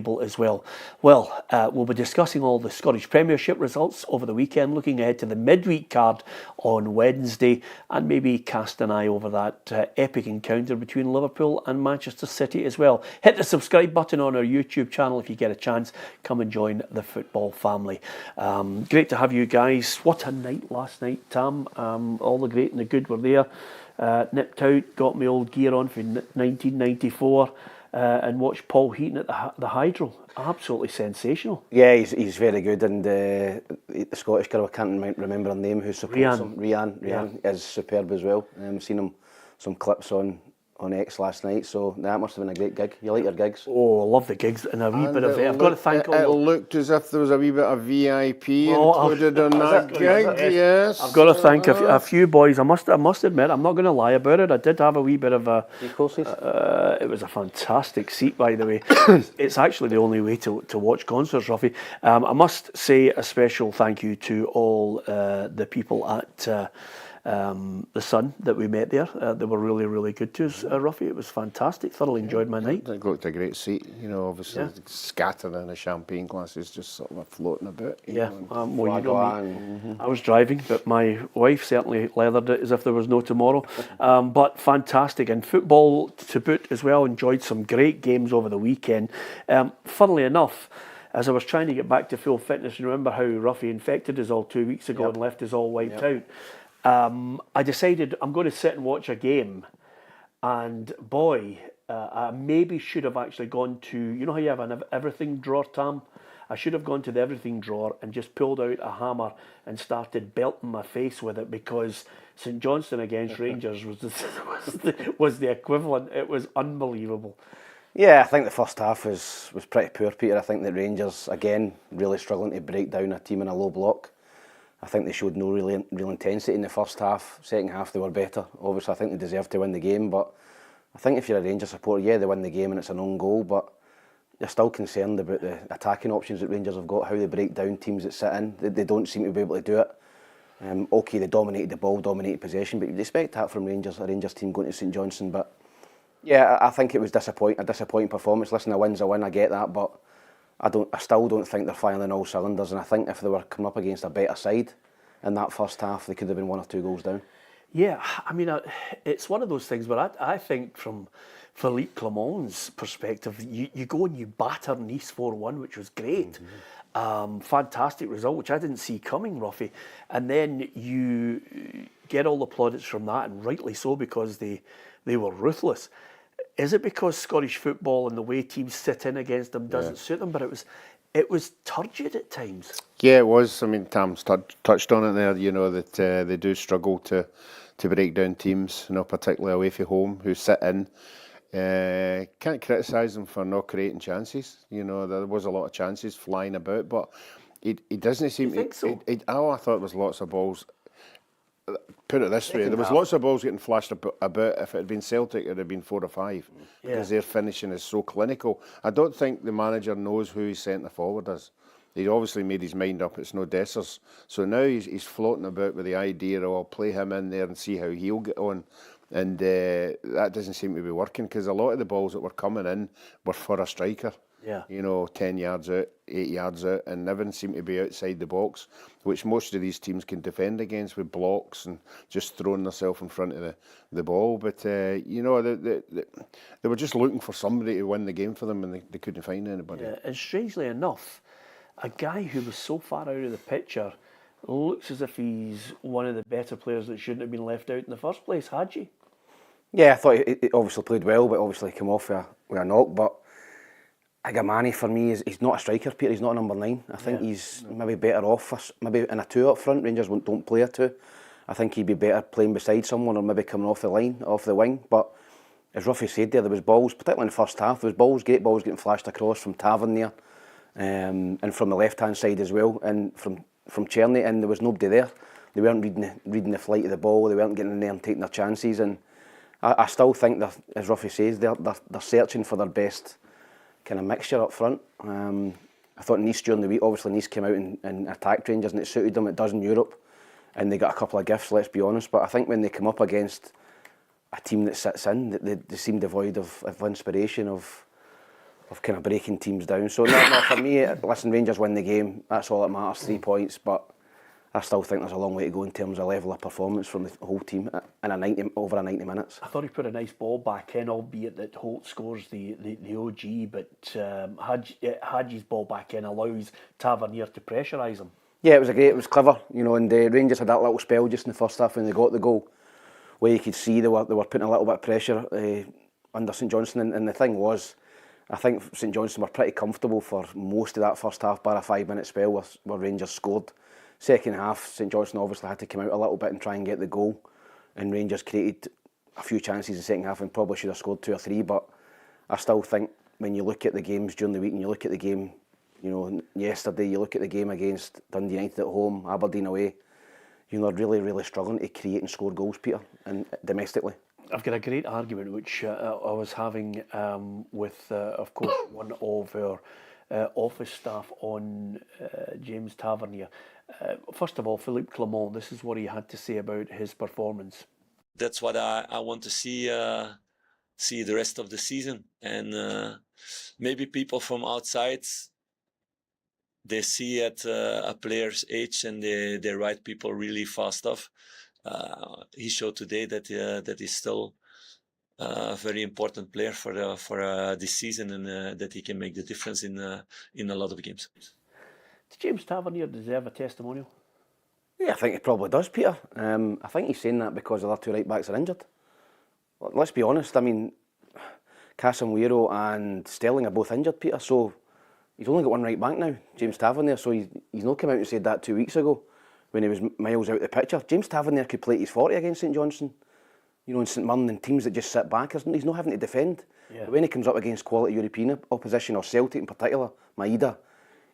table as well. Well, we'll be discussing all the Scottish Premiership results over the weekend, looking ahead to the midweek card on Wednesday, and maybe cast an eye over that epic encounter between Liverpool and Manchester City as well. Hit the subscribe button on our YouTube channel if you get a chance. Come and join the football family. Great to have you guys. What a night last night, Tam. All the great and the good were there. Nipped out, got my old gear on for 1994 and watched Paul Heaton at the Hydro. Absolutely sensational. Yeah, he's very good, and the Scottish girl, I can't remember her name, who supports him. Rianne is superb as well. Seen him some clips on X last night, so that must have been a great gig. You like your gigs? Oh, I love the gigs, and a wee bit of it. I've got to thank all. It looked as if there was a wee bit of VIP included in that gig. Yes, I've got to thank a few boys. I must admit, I'm not going to lie about it. I did have a wee bit of a. It was a fantastic seat, by the way. It's actually the only way to watch concerts, Ruffy. I must say a special thank you to all the people at. The Sun that we met there, they were really, really good to us, Ruffy. It was fantastic. Thoroughly enjoyed my night. It looked a great seat, obviously scattered in the champagne glasses, just sort of floating about. I was driving, but my wife certainly leathered it as if there was no tomorrow. But fantastic, and football to boot as well. Enjoyed some great games over the weekend. Funnily enough, as I was trying to get back to full fitness, and remember how Ruffy infected us all 2 weeks ago and left us all wiped out. I decided I'm going to sit and watch a game, and boy, I maybe should have actually gone to, you know how you have an everything drawer, Tam? I should have gone to the everything drawer and just pulled out a hammer and started belting my face with it, because St Johnstone against Rangers was the equivalent. It was unbelievable. Yeah, I think the first half was pretty poor, Peter. I think the Rangers, again, really struggling to break down a team in a low block. I think they showed no real intensity in the first half. Second half they were better. Obviously I think they deserved to win the game, but I think if you're a Rangers supporter, yeah, they win the game and it's an own goal, but you're still concerned about the attacking options that Rangers have got, how they break down teams that sit in. They don't seem to be able to do it. Okay, they dominated the ball, dominated possession, but you'd expect that from Rangers, a Rangers team going to St Johnstone. But yeah, I think it was a disappointing performance. Listen, a win's a win, I get that, but I still don't think they're firing on all cylinders, and I think if they were coming up against a better side in that first half, they could have been 1 or 2 goals down. Yeah, I mean, it's one of those things where I think from Philippe Clement's perspective, you go and you batter Nice 4-1, which was great. Fantastic result, which I didn't see coming, Ruffy. And then you get all the plaudits from that, and rightly so, because they were ruthless. Is it because Scottish football and the way teams sit in against them doesn't suit them? But it was turgid at times. Yeah, it was. I mean, Tam's touched on it there. That they do struggle to break down teams, particularly away from home, who sit in. Can't criticise them for not creating chances. There was a lot of chances flying about, but it doesn't seem. You think so? I thought there was lots of balls. Put it this way, there was lots of balls getting flashed about. If it had been Celtic, it would have been 4 or 5, because their finishing is so clinical. I don't think the manager knows who his centre forward is. He obviously made his mind up, it's no Dessers. So now he's floating about with the idea of, I'll play him in there and see how he'll get on. And that doesn't seem to be working, because a lot of the balls that were coming in were for a striker. Yeah. 10 yards out, 8 yards out, and never seem to be outside the box, which most of these teams can defend against with blocks and just throwing themselves in front of the ball. But, they were just looking for somebody to win the game for them, and they couldn't find anybody. Yeah, and strangely enough, a guy who was so far out of the picture looks as if he's one of the better players that shouldn't have been left out in the first place, Hadji. Yeah, I thought he obviously played well, but obviously came off with a knock. But Agamani, for me, he's not a striker, Peter. He's not a number 9. I think he's maybe better off, maybe in a 2 up front. Rangers don't play a 2. I think he'd be better playing beside someone, or maybe coming off the line, off the wing. But as Ruffy said there was balls, particularly in the first half, there was great balls getting flashed across from Tavernier, and from the left-hand side as well, and from Czerny, and there was nobody there. They weren't reading the flight of the ball, they weren't getting in there and taking their chances, and I still think that, as Ruffy says, they're searching for their best kind of mixture up front. I thought Nice during the week, obviously Nice came out and attacked Rangers, and it suited them. It does in Europe, and they got a couple of gifts, let's be honest. But I think when they come up against a team that sits in, they seem devoid of inspiration, of kind of breaking teams down. So no, for me, listen, Rangers win the game. That's all that matters. 3 points, but I still think there's a long way to go in terms of level of performance from the whole team in over 90 minutes. I thought he put a nice ball back in, albeit that Holt scores the OG, but Hadji's ball back in allows Tavernier to pressurise him. Yeah, it was clever, and the Rangers had that little spell just in the first half when they got the goal, where you could see they were putting a little bit of pressure under St Johnstone, and the thing was, I think St Johnstone were pretty comfortable for most of that first half, bar a 5-minute spell where Rangers scored. Second half, St Johnstone obviously had to come out a little bit and try and get the goal, and Rangers created a few chances in the second half and probably should have scored 2 or 3, but I still think when you look at the games during the week and you look at the game, yesterday, you look at the game against Dundee United at home, Aberdeen away, they're really, really struggling to create and score goals, Peter, and domestically. I've got a great argument which I was having with, of course, one of our office staff on James Tavernier. First of all, Philippe Clement, this is what he had to say about his performance. That's what I want to see the rest of the season. And maybe people from outside, they see at a player's age and they write people really fast off. He showed today that he's still a very important player for this season, and that he can make the difference in a lot of games. Does James Tavernier deserve a testimonial? Yeah, I think he probably does, Peter. I think he's saying that because the other 2 right backs are injured. Let's be honest, I mean, Casemiro and Sterling are both injured, Peter, so he's only got 1 right back now, James Tavernier, so he's not come out and said that 2 weeks ago when he was miles out of the picture. James Tavernier could play his 40 against St Johnstone, in St Mirren, and teams that just sit back. He's not having to defend. Yeah. But when he comes up against quality European opposition, or Celtic in particular, Maeda,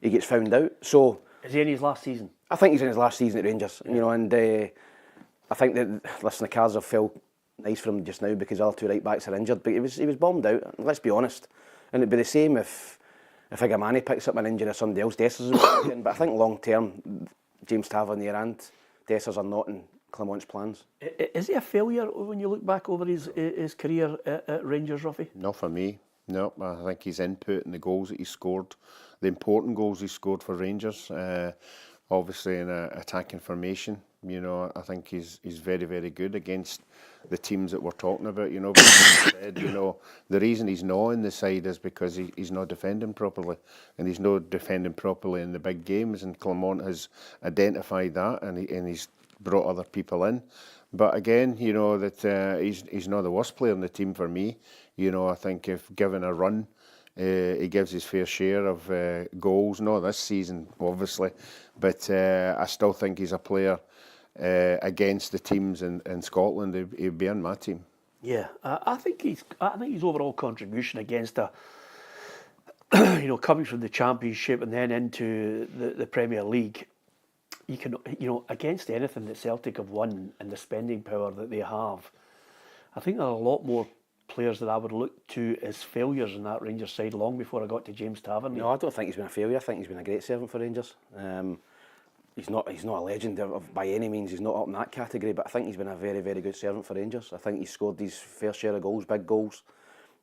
he gets found out. So is he in his last season? I think he's in his last season at Rangers, and I think that, listen, the cards have fell nice for him just now because the other 2 right backs are injured, but he was bombed out, let's be honest. And it'd be the same if Hibernian picks up an injury or somebody else, Dessers is in, but I think long term, James Tavernier and Dessers are not in Clement's plans. Is he a failure when you look back over his career at Rangers, Ruffy? Not for me. No, I think his input and the goals that he scored, the important goals he scored for Rangers, obviously in an attacking formation, I think he's very, very good against the teams that we're talking about. But said, the reason he's not in the side is because he's not defending properly, and he's not defending properly in the big games. And Clement has identified that, and he's brought other people in. But again, that he's not the worst player in the team for me. I think if given a run, he gives his fair share of goals. Not this season, obviously, but I still think he's a player against the teams in Scotland. He'd be on my team. Yeah, I think his overall contribution against coming from the Championship and then into the Premier League, you can, against anything that Celtic have won and the spending power that they have, I think there are a lot more players that I would look to as failures in that Rangers side long before I got to James Tavernier. No, I don't think he's been a failure. I think he's been a great servant for Rangers. He's not a legend by any means. He's not up in that category, but I think he's been a very, very good servant for Rangers. I think he's scored his fair share of goals, big goals,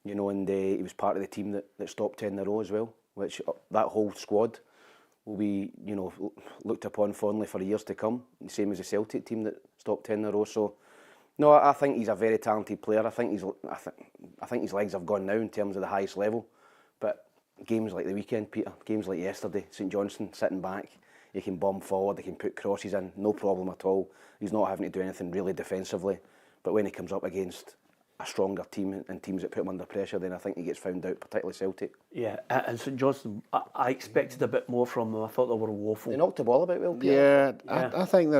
and he was part of the team that stopped 10 in a row as well, which that whole squad will be, looked upon fondly for years to come. The same as the Celtic team that stopped 10 in a row. So, no, I think he's a very talented player. I think his legs have gone now in terms of the highest level. But games like the weekend, Peter, games like yesterday, St Johnstone sitting back, he can bomb forward, he can put crosses in, no problem at all. He's not having to do anything really defensively. But when he comes up against a stronger team and teams that put him under pressure, then I think he gets found out, particularly Celtic. Yeah, and St Johnstone, I expected a bit more from them. I thought they were woeful. They knocked the ball about well, Peter. Yeah. I think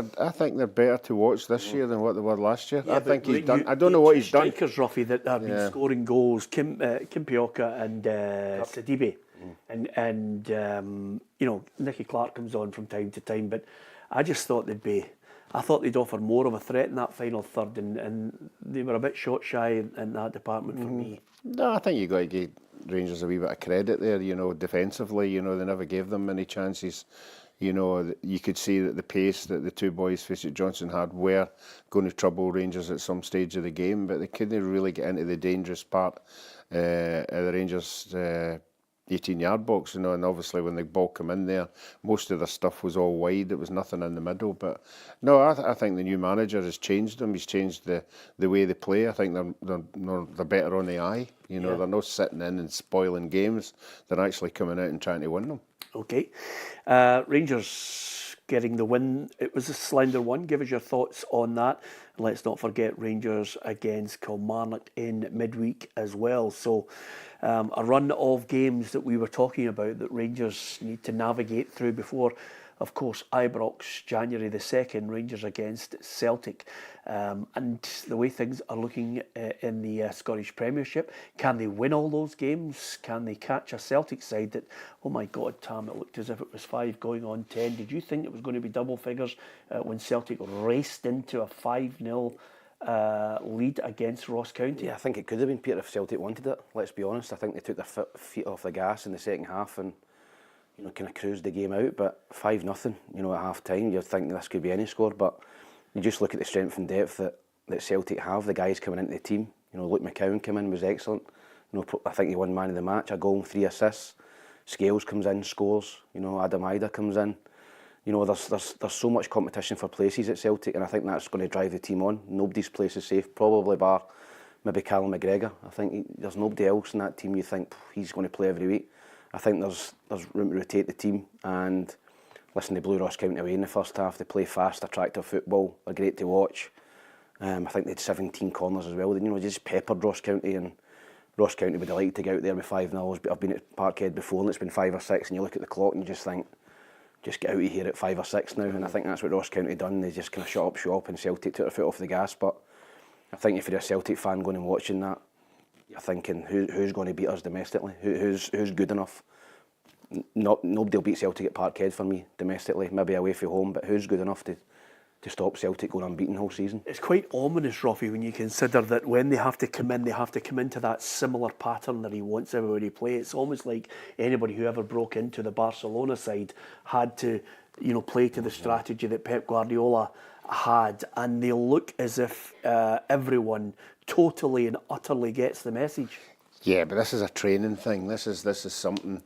they're better to watch this year than what they were last year. Yeah, I think he's done. I don't know what he's done. Strikers, Ruffy, that have been scoring goals, Kim Pioka and Sidibe, and Nicky Clark comes on from time to time, but I just thought they'd offer more of a threat in that final third, and they were a bit shot shy in that department for me. No, I think you got to give Rangers a wee bit of credit there. Defensively, they never gave them many chances. You could see that the pace that the two boys St Johnstone had were going to trouble Rangers at some stage of the game, but they couldn't really get into the dangerous part of the Rangers 18-yard box, you know, and obviously when the ball came in there, most of the stuff was all wide. There was nothing in the middle. But no, I think the new manager has changed them. He's changed the way they play. I think they're better on the eye. You know, they're not sitting in and spoiling games. They're actually coming out and trying to win them. Okay. Rangers getting the win. It was a slender one. Give us your thoughts on that. And let's not forget Rangers against Kilmarnock in midweek as well. So a run of games that we were talking about that Rangers need to navigate through before, of course, Ibrox, January the 2nd, Rangers against Celtic. And the way things are looking in the Scottish Premiership, can they win all those games? Can they catch a Celtic side that, oh my God, Tam, it looked as if it was 5 going on 10. Did you think it was going to be double figures when Celtic raced into a 5-0 lead against Ross County? Yeah, I think it could have been, Peter, if Celtic wanted it. Let's be honest. I think they took their feet off the gas in the second half and, you know, kind of cruised the game out. But 5-0, you know, at half time, you'd think this could be any score. But you just look at the strength and depth that Celtic have. The guys coming into the team. You know, Luke McCowan came in, was excellent. You know, I think he won man of the match. A goal and 3 assists. Scales comes in, scores. You know, Adam Ida comes in. You know, there's so much competition for places at Celtic, and I think that's going to drive the team on. Nobody's place is safe, probably bar maybe Callum McGregor. I think there's nobody else in that team you think he's going to play every week. I think there's room to rotate the team, and listen, they blew Ross County away in the first half. They play fast, attractive football. They're great to watch. I think they had 17 corners as well. They, you know, just peppered Ross County, and Ross County would have liked to get out there with 5-0. I've been at Parkhead before, and it's been 5 or 6, and you look at the clock and you just think, just get out of here at 5 or 6 now. And I think that's what Ross County done. They just kind of shut up shop, and Celtic took their foot off the gas. But I think if you're a Celtic fan going and watching that, you're thinking, who's going to beat us domestically? Who's good enough? Nobody will beat Celtic at Parkhead for me domestically, maybe away from home, but who's good enough to stop Celtic going unbeaten whole season? It's quite ominous, Roffy, when you consider that when they have to come into that similar pattern that he wants everybody to play. It's almost like anybody who ever broke into the Barcelona side had to, you know, play to the strategy that Pep Guardiola had, and they look as if everyone totally and utterly gets the message. Yeah, but this is a training thing. This is something.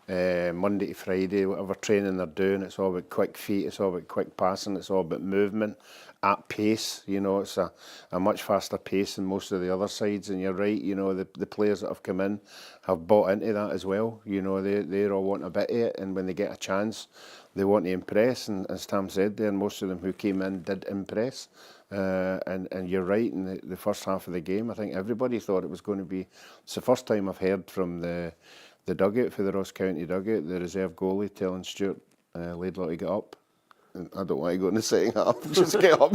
Monday to Friday, whatever training they're doing, it's all about quick feet, it's all about quick passing, it's all about movement at pace. You know, it's a much faster pace than most of the other sides, and you're right, you know, the players that have come in have bought into that as well. You know, they're all wanting a bit of it, and when they get a chance, they want to impress, and as Tam said there, most of them who came in did impress. And you're right, in the first half of the game, I think everybody thought it was going to be. It's the first time I've heard from the dugout, for the Ross County dugout, the reserve goalie telling Stuart Laidlaw to get up. And I don't want to go in the second half, just get up.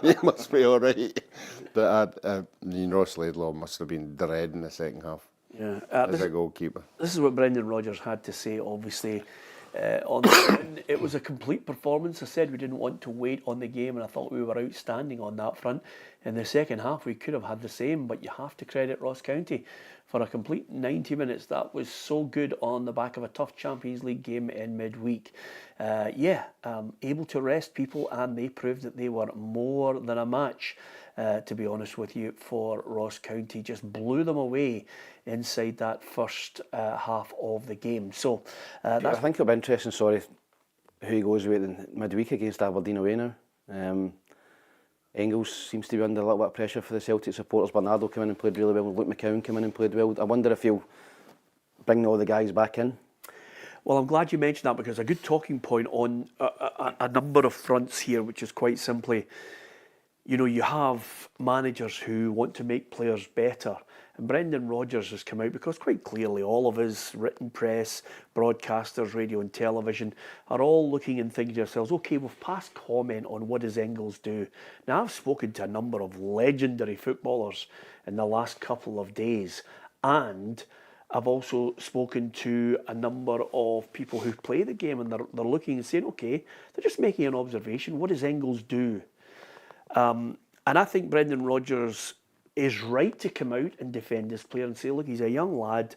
You must be all right. But Ross Laidlaw must have been dreading the second half. Yeah, as a goalkeeper. This is what Brendan Rodgers had to say, obviously. On the, it was a complete performance. I said we didn't want to wait on the game, and I thought we were outstanding on that front. In the second half, we could have had the same, but you have to credit Ross County for a complete 90 minutes. That was so good on the back of a tough Champions League game in midweek. Able to rest people, and they proved that they were more than a match. To be honest with you, for Ross County, just blew them away inside that first half of the game. So I think it'll be interesting, who he goes with in midweek against Aberdeen away now. Engles seems to be under a little bit of pressure for the Celtic supporters. Bernardo came in and played really well. Luke McCowan came in and played well. I wonder if he'll bring all the guys back in. Well, I'm glad you mentioned that, because a good talking point on a number of fronts here, which is quite simply, you know, you have managers who want to make players better. And Brendan Rodgers has come out because quite clearly all of his written press, broadcasters, radio and television are all looking and thinking to themselves, okay, we've passed comment on what does Engles do. Now, I've spoken to a number of legendary footballers in the last couple of days, and I've also spoken to a number of people who play the game, and they're looking and saying, okay, they're just making an observation. What does Engles do? And I think Brendan Rodgers is right to come out and defend this player and say, look, he's a young lad.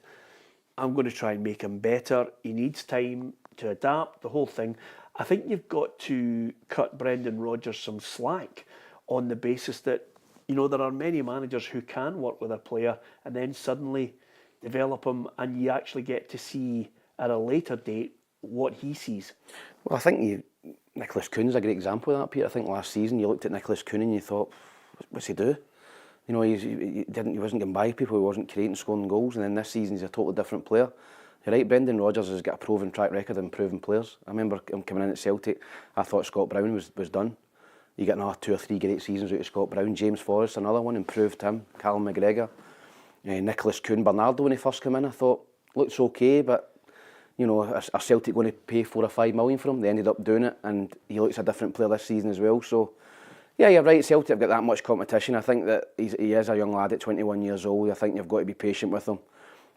I'm going to try and make him better. He needs time to adapt, the whole thing. I think you've got to cut Brendan Rodgers some slack on the basis that, you know, there are many managers who can work with a player and then suddenly develop him, and you actually get to see at a later date what he sees. Well, I think Nicholas Kuhn's a great example of that, Peter. I think last season you looked at Nicholas Kuhn and you thought, what's he do? You know, he wasn't getting by people, he wasn't creating, scoring goals, and then this season he's a totally different player. You're right, Brendan Rodgers has got a proven track record of improving players. I remember him coming in at Celtic, I thought Scott Brown was done. You get another 2 or 3 great seasons out of Scott Brown. James Forrest, another one, improved him. Callum McGregor, Nicholas Kuhn, Bernardo when he first came in, I thought, looks okay, but you know, are Celtic going to pay 4 or 5 million for him? They ended up doing it, and he looks a different player this season as well. So, yeah, you're right, Celtic have got that much competition. I think that he is a young lad at 21 years old. I think you've got to be patient with him.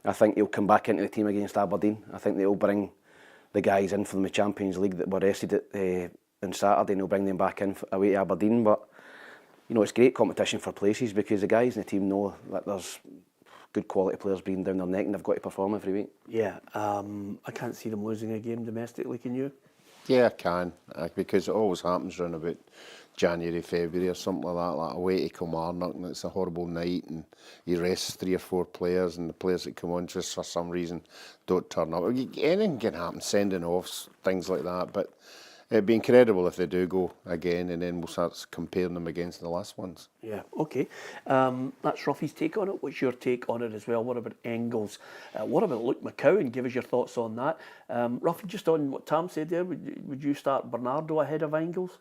I think he'll come back into the team against Aberdeen. I think they'll bring the guys in from the Champions League that were rested on Saturday, and they'll bring them back in away to Aberdeen. But, you know, it's great competition for places because the guys in the team know that there's good quality players breathing down their neck and they've got to perform every week. Yeah, I can't see them losing a game domestically, can you? Yeah, I can, because it always happens around about January, February or something like away to Kilmarnock, and it's a horrible night and he rests 3 or 4 players and the players that come on just for some reason don't turn up. Anything can happen, sending offs, things like that, but it'd be incredible if they do go again, and then we'll start comparing them against the last ones. Yeah, okay. That's Ruffy's take on it. What's your take on it as well? What about Engles? What about Luke McCowan? Give us your thoughts on that. Ruffy, just on what Tam said there, would you start Bernardo ahead of Engles?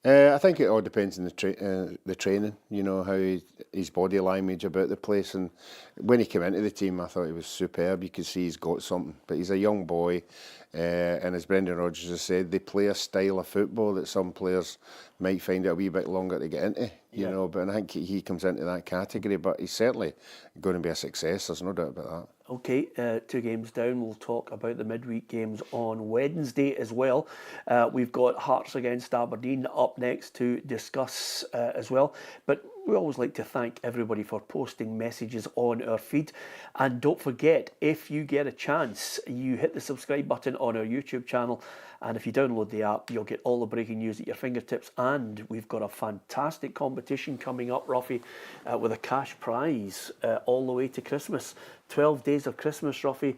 I think it all depends on the training, you know, how his body language about the place. And when he came into the team, I thought he was superb. You could see he's got something. But he's a young boy, and as Brendan Rodgers has said, they play a style of football that some players might find it a wee bit longer to get into, you know. But I think he comes into that category. But he's certainly going to be a success, there's no doubt about that. Okay, 2 games down. We'll talk about the midweek games on Wednesday as well. We've got Hearts against Aberdeen up next to discuss as well. But we always like to thank everybody for posting messages on our feed. And don't forget, if you get a chance, you hit the subscribe button on our YouTube channel. And if you download the app, you'll get all the breaking news at your fingertips. And we've got a fantastic competition coming up, Ruffy, with a cash prize all the way to Christmas. 12 days of Christmas, Ruffy.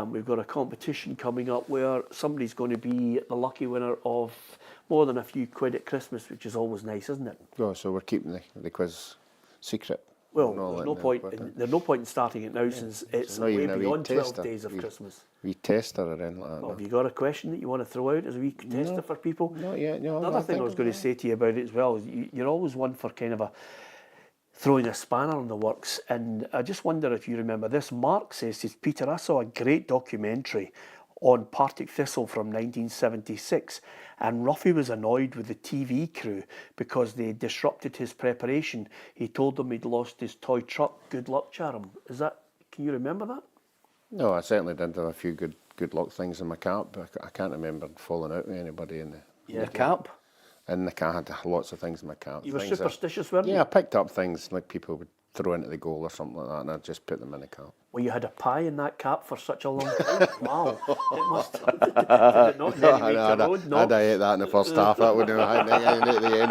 We've got a competition coming up where somebody's going to be the lucky winner of more than a few quid at Christmas, which is always nice, isn't it? Oh, so we're keeping the quiz secret. Well, there's no point in starting it now since it's way beyond 12 days of Christmas. We tester or anything like that. Well, have you got a question that you want to throw out as a wee tester for people? Not yet, no. Another thing I was going to say to you about it as well is you're always one for kind of throwing a spanner in the works, and I just wonder if you remember this. Mark says, Peter, I saw a great documentary on Partick Thistle from 1976, and Ruffy was annoyed with the TV crew because they disrupted his preparation. He told them he'd lost his toy truck. Good luck, Chatham. Can you remember that? No, I certainly did have a few good luck things in my cap, but I can't remember falling out with anybody in the cap. In the cap, I had lots of things in my cap. You were superstitious, weren't you? Yeah, I picked up things like people would throw into the goal or something like that, and I'd just put them in the cap. Well, you had a pie in that cap for such a long time. Wow. It must did it not nearly make the road? No. I'd ate that in the first half. That wouldn't have happened at the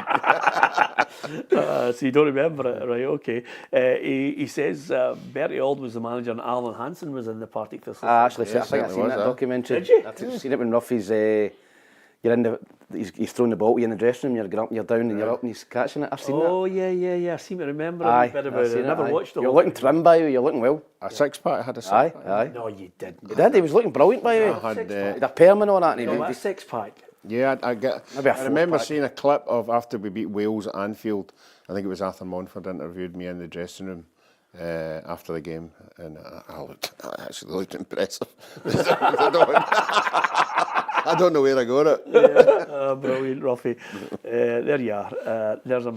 end. So you don't remember it, right? Okay. He says Bertie Auld was the manager and Alan Hansen was in the Partick Thistle. I think I've seen that documentary. Did you? I've seen it when Ruffy's... he's throwing the ball to you in the dressing room, you're up, you're down, and you're up, and he's catching it. I've seen that. Oh, yeah. I seem to remember a bit about it. I never watched it. You're looking trim by you, you're looking well. A six-pack, I had a six-pack. Aye. No, you didn't. He did, he was looking brilliant by you. I had He had a perm and all that. And a six-pack. Yeah, I remember 4-pack. seeing a clip of after we beat Wales at Anfield. I think it was Arthur Montford interviewed me in the dressing room after the game, and I actually looked impressive. I don't know where I got it. Yeah, brilliant, Ruffy. There you are. There's a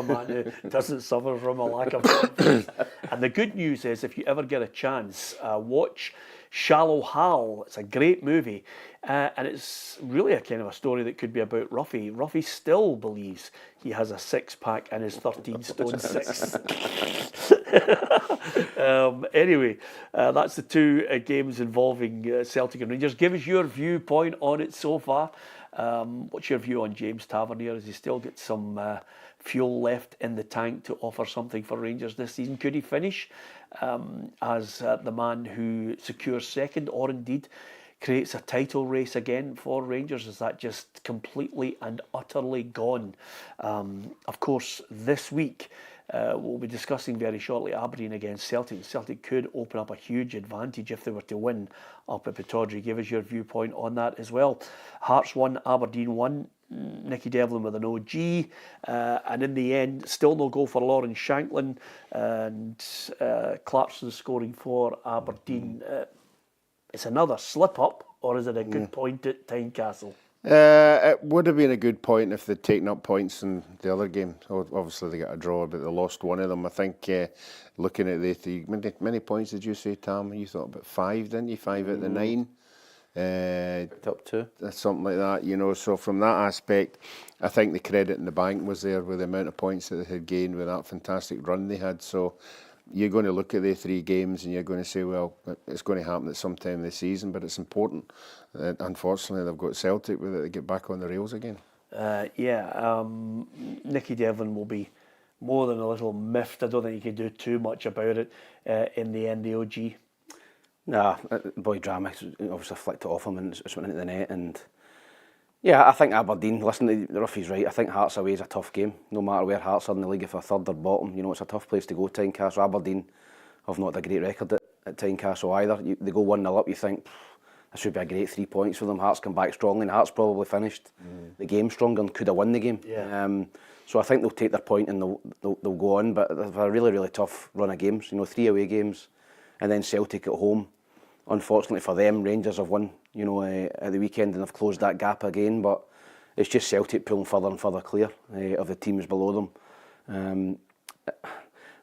man who doesn't suffer from a lack of confidence. And the good news is, if you ever get a chance, watch Shallow Hal. It's a great movie, and it's really a kind of a story that could be about Ruffy. Ruffy still believes he has a six-pack and is 13 stone 6. Anyway, that's the 2 games involving Celtic and Rangers. Give us your viewpoint on it so far. What's your view on James Tavernier? Has he still got some fuel left in the tank to offer something for Rangers this season? Could he finish as the man who secures second, or indeed creates a title race again for Rangers? Is that just completely and utterly gone? Of course, this week we'll be discussing very shortly Aberdeen against Celtic. Celtic could open up a huge advantage if they were to win up at Pittodrie. Give us your viewpoint on that as well. Hearts 1, Aberdeen 1. Nicky Devlin with an OG, and in the end, still no goal for Lawrence Shanklin, and Clarkson scoring for Aberdeen. It's another slip up, or is it a good point at Tynecastle? It would have been a good point if they'd taken up points in the other game. Obviously, they got a draw, but they lost one of them. I think looking at the three, many points did you say, Tam? You thought about 5, didn't you? 5 out of the 9. Top 2. Something like that, you know. So from that aspect, I think the credit in the bank was there with the amount of points that they had gained with that fantastic run they had. So you're going to look at the 3 games and you're going to say, well, it's going to happen at some time this season, but it's important. Unfortunately, they've got Celtic with it to get back on the rails again. Nicky Devlin will be more than a little miffed. I don't think he can do too much about it in the end, the OG. Nah, boy drama obviously flicked it off him and it's went into the net. And yeah, I think Aberdeen, listen, Ruffy's right, I think Hearts away is a tough game. No matter where Hearts are in the league, if they're third or bottom, you know, it's a tough place to go, Tynecastle. Aberdeen have not had a great record at Tynecastle either. They go 1-0 up, you think, that should be a great 3 points for them. Hearts come back strongly, and Hearts probably finished the game stronger and could have won the game. Yeah. So I think they'll take their point and they'll go on, but they've a really, really tough run of games. You know, 3 away games, and then Celtic at home. Unfortunately for them, Rangers have won, you know, at the weekend and have closed that gap again. But it's just Celtic pulling further and further clear of the teams below them.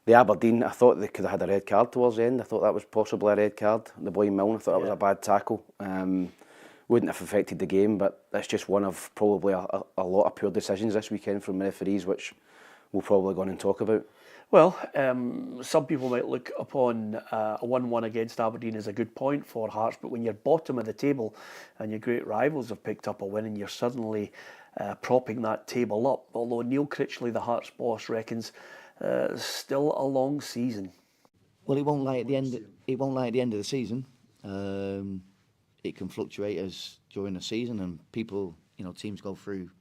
The Aberdeen, I thought they could have had a red card towards the end. I thought that was possibly a red card. The boy Milne, I thought that was a bad tackle. Wouldn't have affected the game, but that's just one of probably a lot of poor decisions this weekend from referees, which we'll probably go on and talk about. Well, some people might look upon a 1-1 against Aberdeen as a good point for Hearts, but when you're bottom of the table and your great rivals have picked up a win and you're suddenly propping that table up, although Neil Critchley, the Hearts boss, reckons still a long season. Well, it won't lie at the end. It won't lie at the end of the season. It can fluctuate as during the season, and people, you know, teams go through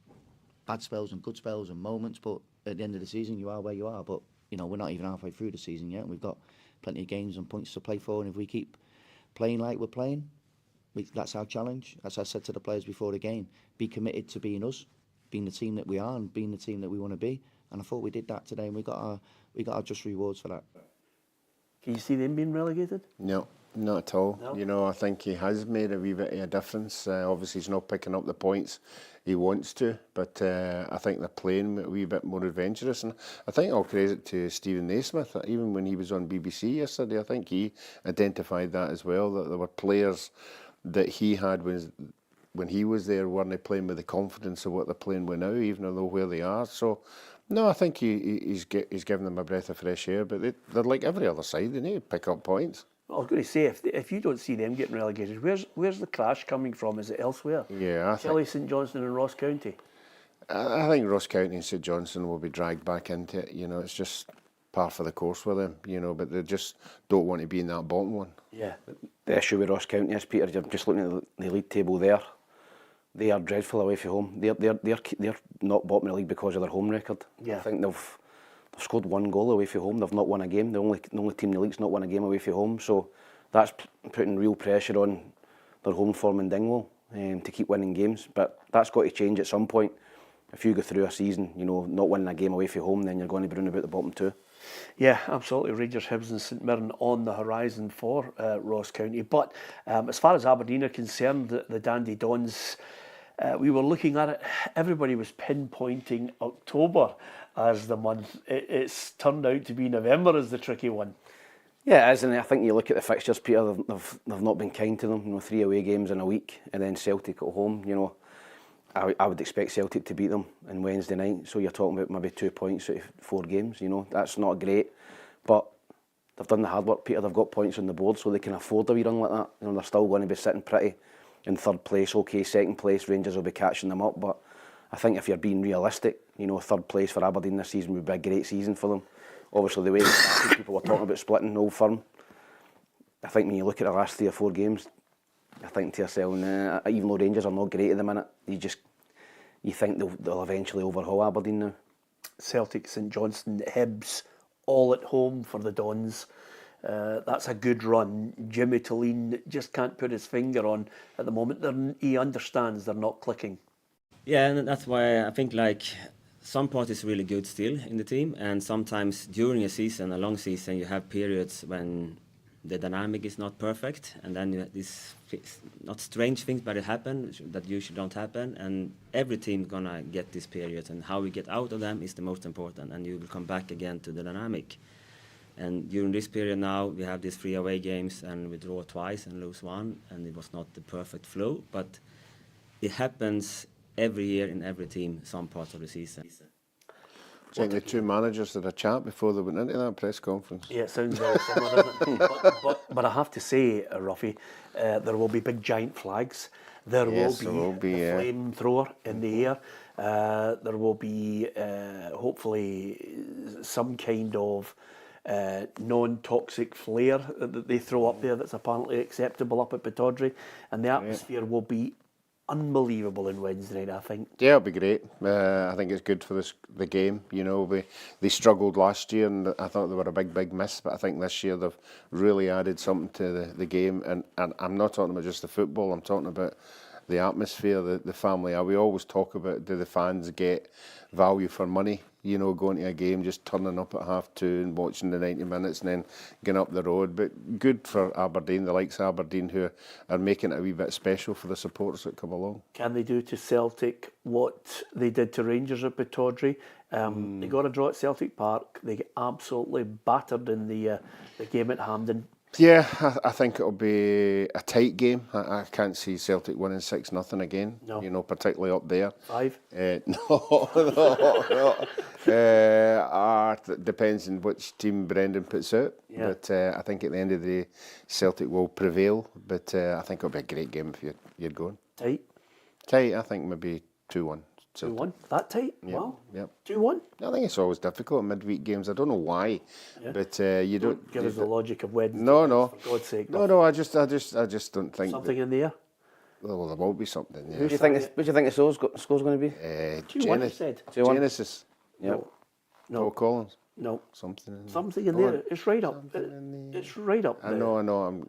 bad spells and good spells and moments. But at the end of the season, you are where you are. But you know, we're not even halfway through the season yet, and we've got plenty of games and points to play for. And if we keep playing like we're playing, that's our challenge. As I said to the players before the game, be committed to being us, being the team that we are, and being the team that we want to be. And I thought we did that today, and we got our just rewards for that. Can you see them being relegated? No, not at all. No? You know, I think he has made a wee bit of a difference. Obviously, he's not picking up the points he wants to, but I think they're playing a wee bit more adventurous. And I think I'll credit to Stephen Naismith. Even when he was on BBC yesterday, I think he identified that as well, that there were players that he had when he was there weren't playing with the confidence of what they're playing with now, even though where they are. So, no, I think he's given them a breath of fresh air, but they're like every other side. They need to pick up points. I was going to say, if you don't see them getting relegated, where's the crash coming from? Is it elsewhere? Yeah, Kelly, St Johnstone and Ross County? I think Ross County and St Johnstone will be dragged back into it. You know, it's just par for the course with them, you know, but they just don't want to be in that bottom one. Yeah. The issue with Ross County is, Peter, you're just looking at the league table there. They are dreadful away from home. They're not bottom of the league because of their home record. Yeah. I think they've scored 1 goal away from home. They've not won a game. The only team in the league's not won a game away from home. So that's putting real pressure on their home form in Dingwall to keep winning games. But that's got to change at some point. If you go through a season, you know, not winning a game away from home, then you're going to be round about the bottom 2. Yeah, absolutely. Rangers, Hibs and St Mirren on the horizon for Ross County. But as far as Aberdeen are concerned, the Dandy Dons, we were looking at it, everybody was pinpointing October as the month. It's turned out to be November as the tricky one. Yeah, it is, and I think you look at the fixtures, Peter, they've not been kind to them. You know, 3 away games in a week, and then Celtic at home. You know, I would expect Celtic to beat them on Wednesday night. So you're talking about maybe 2 points out of 4 games. You know, that's not great, but they've done the hard work, Peter. They've got points on the board, so they can afford a wee run like that. You know, they're still going to be sitting pretty in 3rd place. Okay, 2nd place, Rangers will be catching them up, but I think if you're being realistic, you know, 3rd place for Aberdeen this season would be a great season for them. obviously the way people were talking about splitting Old Firm, I think when you look at the last 3 or 4 games, I think to yourself, nah, even though Rangers are not great at the minute, you think they'll eventually overhaul Aberdeen now. Celtic, St Johnstone, Hibs, all at home for the Dons. That's a good run. Jimmy Tillene just can't put his finger on at the moment. He understands they're not clicking. Yeah, and that's why I think like some part is really good still in the team, and sometimes during a long season, you have periods when the dynamic is not perfect, and then you have these not strange things, but it happen that usually don't happen, and every team gonna get these periods, and how we get out of them is the most important, and you will come back again to the dynamic. And during this period now, we have these 3 away games, and we draw twice and lose 1, and it was not the perfect flow, but it happens every year in every team, some parts of the season. I think the 2 managers had a chat before they went into that press conference. Yeah, it sounds very similar, doesn't it? But I have to say, Ruffy, there will be big giant flags. There Yes, will be there will be, a flamethrower in the air. There will be, hopefully, some kind of non-toxic flare that they throw up there that's apparently acceptable up at Pittodrie. And the atmosphere will be unbelievable on Wednesday night, I think. Yeah, it'll be great. I think it's good for the game. You know, they struggled last year, and I thought they were a big miss. But I think this year they've really added something to the game. And I'm not talking about just the football. I'm talking about the atmosphere, the family. We always talk about, do the fans get value for money? You know, going to a game, just turning up at 2:30 and watching the 90 minutes and then getting up the road. But good for Aberdeen, the likes of Aberdeen, who are making it a wee bit special for the supporters that come along. Can they do to Celtic what they did to Rangers at Pittodrie? They got a draw at Celtic Park. They get absolutely battered in the game at Hampden. Yeah, I think it'll be a tight game. I can't see Celtic winning 6-0 again. No. You know, particularly up there. 5? No. Depends on which team Brendan puts out. Yeah. But I think at the end of the day, Celtic will prevail. But I think it'll be a great game if you're going. Tight? Tight, I think maybe 2-1. 2-1? That tight? Yeah. Wow. Yep. 2-1? I think it's always difficult in midweek games. I don't know why, but you don't Give us the logic of Wednesday. No. For God's sake. No. I just don't think Something in the air? Well, there will be something. Yeah. What do you think the score's going to be? 2-1, you said? Genesis. Yep. No. Paul Collins. No. Something in there. It's right up. It's right up there. I know.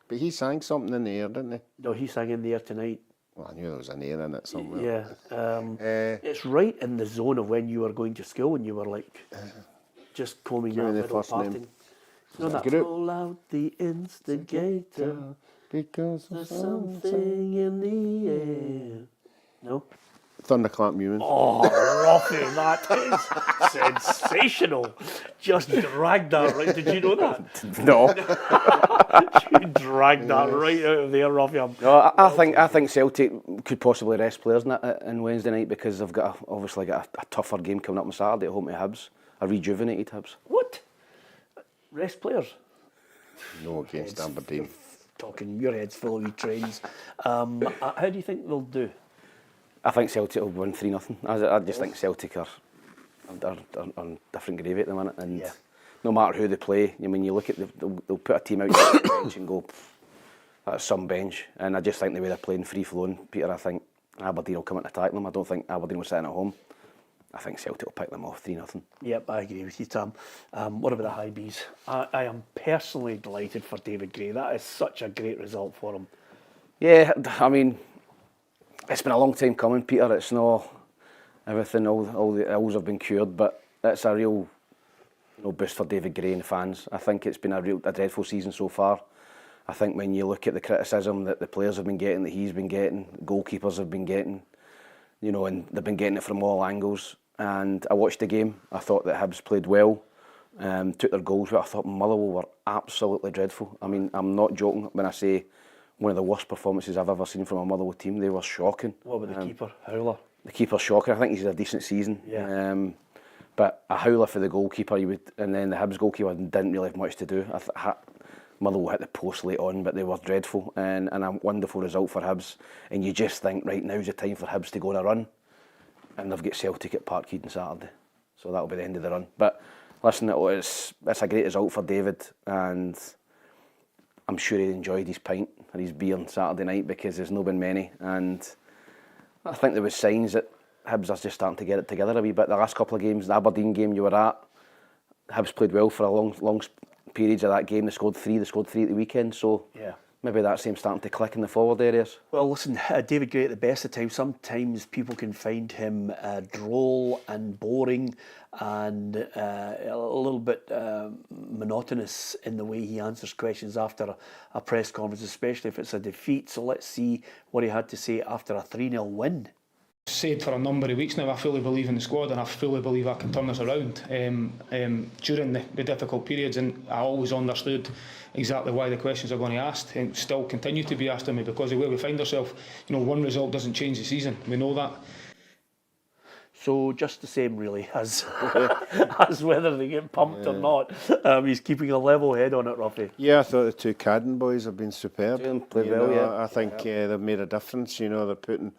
But he sang something in the air, didn't he? No, he sang in the air tonight. Well, I knew there was an air in it somewhere. Yeah. It's right in the zone of when you were going to school and you were like just combing Give me that the middle first part. name. No, that Group. pull out the instigator. Because There's something in the air. No? Thunderclap Mirren. Oh, Rocky, that is sensational. Just dragged that right. Did you know that? No. You dragged that right out of there, Rocky. No, I think Celtic could possibly rest players in Wednesday night because they've obviously got a tougher game coming up on Saturday at home to Hibs, a rejuvenated Hibs. What? Rest players? No, against Aberdeen. Talking, your head's full of wee trains. How do you think they'll do? I think Celtic will win 3-0. I just think Celtic are on different gravy at the minute, and no matter who they play, I mean, you look at they'll put a team out on the bench and go, that's some bench. And I just think the way they're playing free flowing, Peter, I think Aberdeen will come in to attack them. I don't think Aberdeen will sit in at home. I think Celtic will pick them off 3-0. Yep, I agree with you, Tom. What about the High Bees? I am personally delighted for David Gray. That is such a great result for him. Yeah, I mean, it's been a long time coming, Peter. It's not everything, all the ills have been cured, but it's a real boost for David Gray and the fans. I think it's been a dreadful season so far. I think when you look at the criticism that the players have been getting, that he's been getting, goalkeepers have been getting, and they've been getting it from all angles. And I watched the game. I thought that Hibs played well, took their goals, but I thought Motherwell were absolutely dreadful. I mean, I'm not joking when I say one of the worst performances I've ever seen from a Motherwell team. They were shocking. What about the keeper, Howler? The keeper's shocking. I think he's had a decent season. Yeah. But a howler for the goalkeeper, and then the Hibs goalkeeper didn't really have much to do. Motherwell hit the post late on, but they were dreadful, and a wonderful result for Hibs. And you just think, right, now's the time for Hibs to go on a run. And they've got Celtic at Parkhead on Saturday. So that'll be the end of the run. But listen, it's a great result for David, and I'm sure he enjoyed his pint or his beer on Saturday night, because there's not been many, and I think there was signs that Hibs are just starting to get it together a wee bit. The last couple of games, the Aberdeen game you were at, Hibs played well for a long periods of that game. They scored three at the weekend, so Yeah. maybe that's him starting to click in the forward areas. Well, listen, David Gray at the best of times. Sometimes people can find him droll and boring and a little bit monotonous in the way he answers questions after a press conference, especially if it's a defeat. So let's see what he had to say after a 3-0 win. Said for a number of weeks now, I fully believe in the squad and I fully believe I can turn this around during the difficult periods, and I always understood exactly why the questions are going to be asked and still continue to be asked of me, because of where we find ourselves. You know, one result doesn't change the season, we know that. So just the same really as as whether they get pumped or not. He's keeping a level head on it, Ruffy. Yeah, I thought the two Cadden boys have been superb. Yeah, played You well, know, yeah. I think they've made a difference. You know, they're putting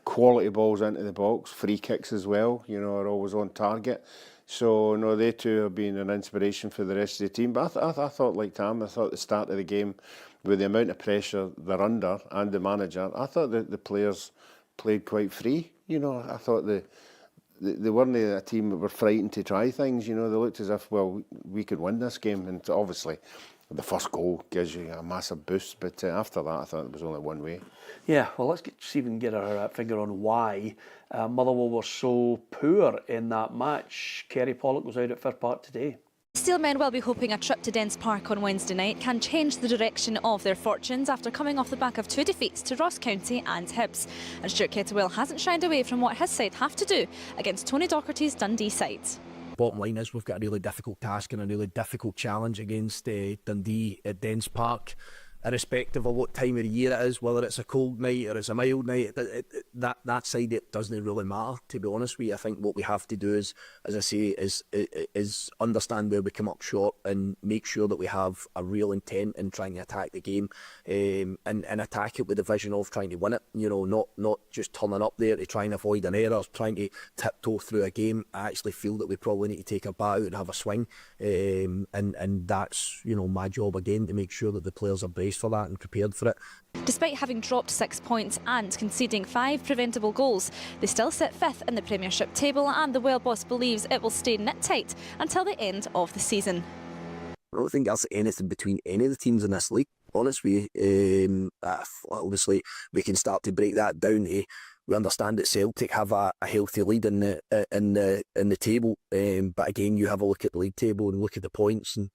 quality balls into the box, free kicks as well. You know, are always on target. So no, they two have been an inspiration for the rest of the team. But I thought, like Tam, I thought the start of the game, with the amount of pressure they're under and the manager, I thought that the players played quite free. You know, I thought they weren't a team that were frightened to try things. You know, they looked as if, well, we could win this game. And obviously, the first goal gives you a massive boost. But after that, I thought it was only one way. Yeah, well, let's see if we can get our finger on why Motherwell were so poor in that match. Kerry Pollock was out at Fir Park today. Steelmen will be hoping a trip to Dens Park on Wednesday night can change the direction of their fortunes after coming off the back of 2 defeats to Ross County and Hibs. And Stuart Kettlewell hasn't shied away from what his side have to do against Tony Docherty's Dundee side. Bottom line is we've got a really difficult task and a really difficult challenge against Dundee at Dens Park. Irrespective of what time of the year it is, whether it's a cold night or it's a mild night, that side, it doesn't really matter, to be honest with you. I think what we have to do is, as I say, is understand where we come up short and make sure that we have a real intent in trying to attack the game, and attack it with the vision of trying to win it. You know, not just turning up there to try and avoid an error, trying to tiptoe through a game. I actually feel that we probably need to take a bat out and have a swing, and that's, you know, my job again, to make sure that the players are braced for that and prepared for it. Despite having dropped 6 points and conceding 5 preventable goals, they still sit 5th in the Premiership table, and the Well boss believes it will stay knit tight until the end of the season. I don't think there's anything between any of the teams in this league, honestly. Obviously, we can start to break that down. We understand that Celtic have a healthy lead in the table, but again, you have a look at the league table and look at the points and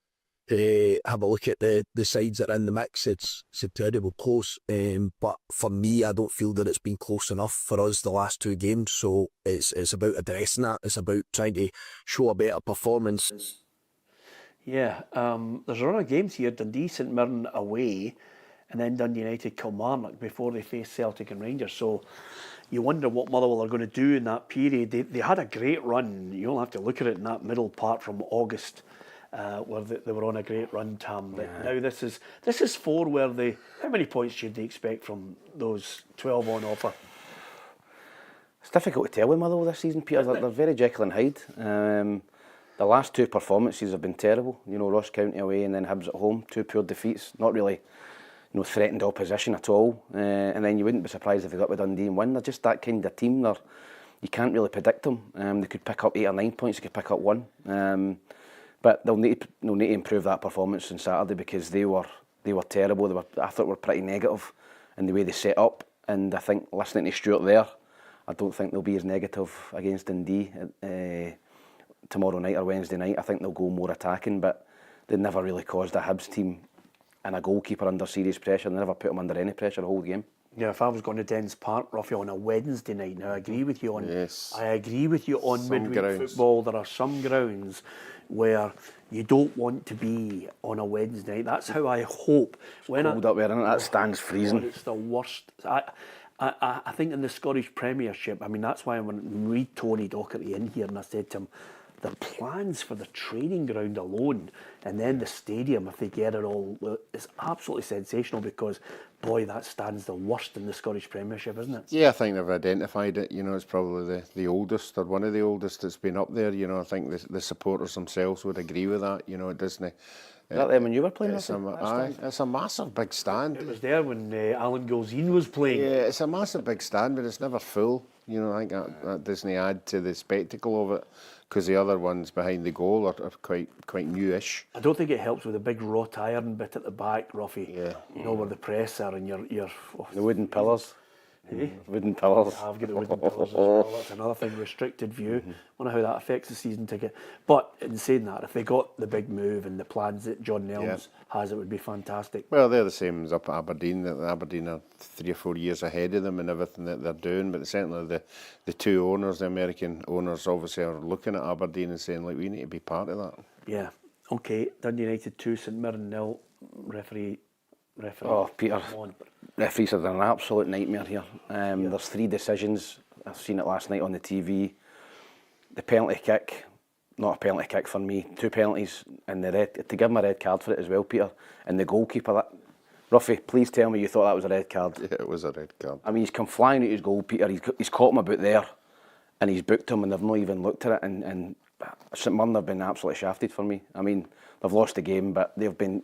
have a look at the sides that are in the mix. It's incredibly close, but for me, I don't feel that it's been close enough for us the last 2 games. So it's about addressing that. It's about trying to show a better performance. Yeah, there's a run of games here. Dundee, St Mirren away, and then Dundee United, Kilmarnock before they face Celtic and Rangers. So you wonder what Motherwell are going to do in that period. They had a great run. You don't have to look at it in that middle part from August, where they were on a great run, Tam. But now this is 4 where they. How many points should they expect from those 12 on offer? It's difficult to tell with Motherwell this season, Peter. They're very Jekyll and Hyde. The last 2 performances have been terrible. You know, Ross County away and then Hibs at home. 2 poor defeats. Not really, you know, threatened opposition at all. And then you wouldn't be surprised if they got with Dundee and win. They're just that kind of team. You can't really predict them. They could pick up 8 or 9 points. They could pick up 1. But they'll need to improve that performance on Saturday, because they were terrible. I thought were pretty negative in the way they set up. And I think listening to Stuart there, I don't think they'll be as negative against Dundee tomorrow night or Wednesday night. I think they'll go more attacking, but they never really caused a Hibs team and a goalkeeper under serious pressure. They never put him under any pressure the whole game. Yeah, if I was going to Dens Park, Ruffy, on a Wednesday night, now I agree with you on. Yes. I agree with you on Some midweek grounds. football. There are some grounds where you don't want to be on a Wednesday night. That's how I hope. When Cold up there, isn't it? That stand's freezing. God, it's the worst. I think in the Scottish Premiership, I mean, that's why when we Tony Docherty in here and I said to him, the plans for the training ground alone, and then the stadium, if they get it all, is absolutely sensational, because, boy, that stands the worst in the Scottish Premiership, isn't it? Yeah, I think they've identified it. You know, it's probably the oldest, or one of the oldest that's been up there. You know, I think the supporters themselves would agree with that. You know, it doesn't. Is that them when you were playing? It's a massive big stand. It was there when Alan Golzine was playing. Yeah, it's a massive big stand, but it's never full. You know, I think that doesn't add to the spectacle of it, because the other ones behind the goal are quite newish. I don't think it helps with the big wrought iron bit at the back, Ruffy. Yeah. You know, where the press are, and your The wooden pillars. Eh? Wooden pillars. I've got the wooden pillars as well. That's another thing, restricted view. Wonder how that affects the season ticket. But in saying that, if they got the big move and the plans that John Nelms has, it would be fantastic. Well, they're the same as up at Aberdeen. Aberdeen are 3 or 4 years ahead of them in everything that they're doing. But certainly the two owners, the American owners, obviously are looking at Aberdeen and saying, like, we need to be part of that. Yeah. Okay. Dundee United 2, St Mirren 0. Referee. Oh, Peter. Come on. Referees are an absolute nightmare here. There's 3 decisions. I've seen it last night on the TV. The penalty kick, not a penalty kick for me. 2 penalties, and the red, to give him a red card for it as well, Peter. And the goalkeeper, Ruffy, please tell me you thought that was a red card. Yeah, it was a red card. I mean, he's come flying at his goal, Peter. He's caught him about there, and he's booked him, and they've not even looked at it. And St Mirren have been absolutely shafted for me. I mean, they've lost the game, but they've been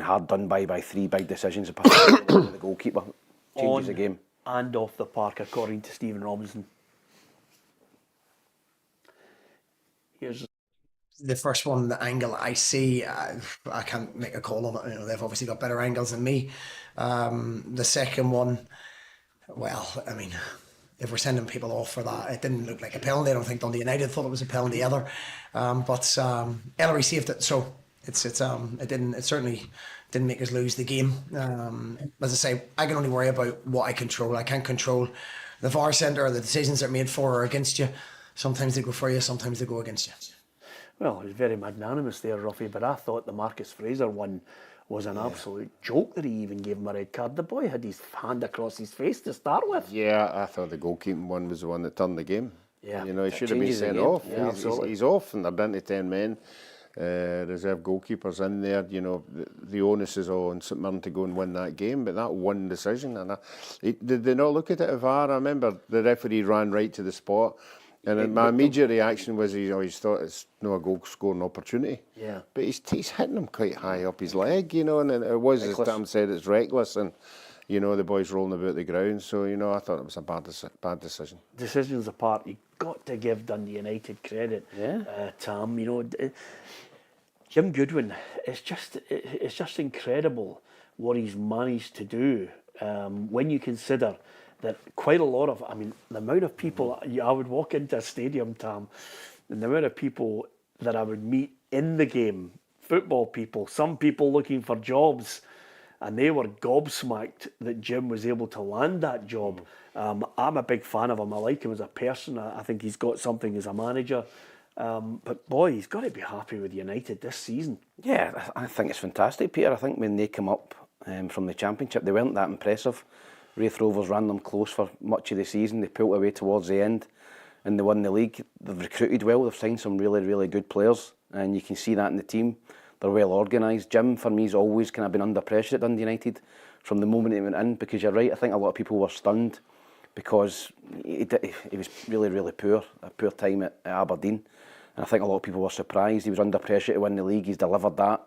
hard done by 3 big decisions. The goalkeeper changes the game. And off the park, according to Stephen Robinson. Here's the first one, the angle I see, I can't make a call on it. You know, they've obviously got better angles than me. The second one, well, I mean, if we're sending people off for that, it didn't look like a penalty. I don't think Dundee United thought it was a penalty either. But Ellery saved it, so it certainly didn't make us lose the game. As I say, I can only worry about what I control. I can't control the VAR centre or the decisions that are made for or against you. Sometimes they go for you, sometimes they go against you. Well, it was very magnanimous there, Ruffy, but I thought the Marcus Fraser one was an absolute joke that he even gave him a red card. The boy had his hand across his face to start with. Yeah, I thought the goalkeeping one was the one that turned the game. Yeah. You know, he should have been sent off. Yeah, he's off, and they're down to 10 men. Reserve goalkeepers in there. You know, the onus is on St Mirren to go and win that game, but that one decision, and did they not look at it at VAR? I remember the referee ran right to the spot, and then my immediate reaction was he thought it's no a goal scoring opportunity. Yeah. But he's hitting him quite high up his leg, you know, and it was, as Tam said, it's reckless, and you know, the boy's rolling about the ground. So, you know, I thought it was a bad decision. Decisions apart, you've got to give Dundee United credit, Tam. You know, Jim Goodwin, it's just incredible what he's managed to do when you consider that quite a lot of, I mean, the amount of people, I would walk into a stadium, Tam, and the amount of people that I would meet in the game, football people, some people looking for jobs, and they were gobsmacked that Jim was able to land that job. I'm a big fan of him. I like him as a person. I think he's got something as a manager. But boy, he's got to be happy with United this season. Yeah, I think it's fantastic, Peter. I think when they come up from the Championship, they weren't that impressive. Wraith Rovers ran them close for much of the season. They pulled away towards the end and they won the league. They've recruited well. They've signed some really, really good players, and you can see that in the team. They're well organised. Jim, for me, has always kind of been under pressure at Dundee United from the moment he went in, because you're right, I think a lot of people were stunned because he was really, really poor, a poor time at Aberdeen. And I think a lot of people were surprised. He was under pressure to win the league. He's delivered that.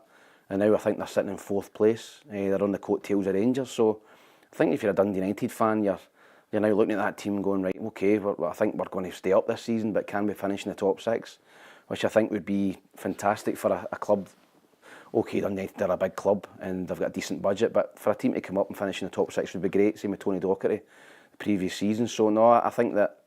And now I think they're sitting in 4th place. They're on the coattails of Rangers. So I think if you're a Dundee United fan, you're now looking at that team and going, right, okay, I think we're going to stay up this season, but can we finish in the top 6? Which I think would be fantastic for a club. Okay, Dundee United are a big club and they've got a decent budget, but for a team to come up and finish in the top 6 would be great. Same with Tony Docherty the previous season. So no, I think that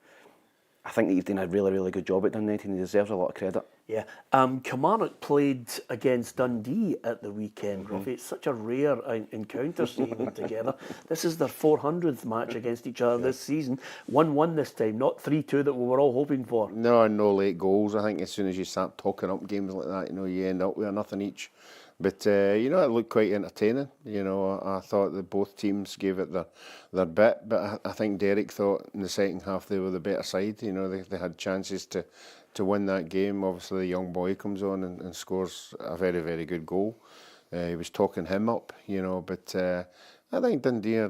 he's done a really, really good job at Dundee United and he deserves a lot of credit. Yeah. Kilmarnock played against Dundee at the weekend, Ruffy. It's such a rare encounter seeing them together. This is their 400th match against each other this season. 1-1 this time, not 3-2 that we were all hoping for. No, and no late goals. I think as soon as you start talking up games like that, you know, you end up with a nothing each. But, you know, it looked quite entertaining. You know, I thought that both teams gave it their bit, but I think Derek thought in the second half they were the better side. You know, they had chances to to win that game. Obviously, the young boy comes on and scores a very, very good goal. He was talking him up, you know, but I think Dundee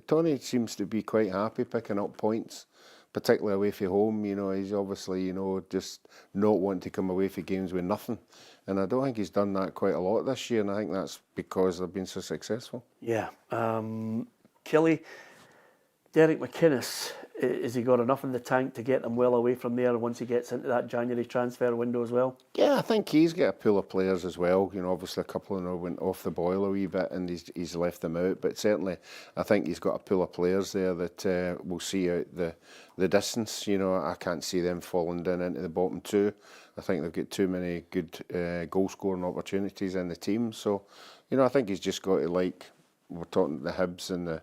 Tony seems to be quite happy picking up points, particularly away from home. You know, he's obviously, you know, just not wanting to come away from games with nothing. And I don't think he's done that quite a lot this year, and I think that's because they've been so successful. Yeah. Kelly, Derek McInnes, has he got enough in the tank to get them well away from there once he gets into that January transfer window as well? Yeah, I think he's got a pool of players as well. You know, obviously a couple of them went off the boil a wee bit and he's left them out. But certainly, I think he's got a pool of players there that will see out the distance. You know, I can't see them falling down into the bottom two. I think they've got too many good goal scoring opportunities in the team. So, you know, I think he's just got to, like, we're talking to the Hibs and the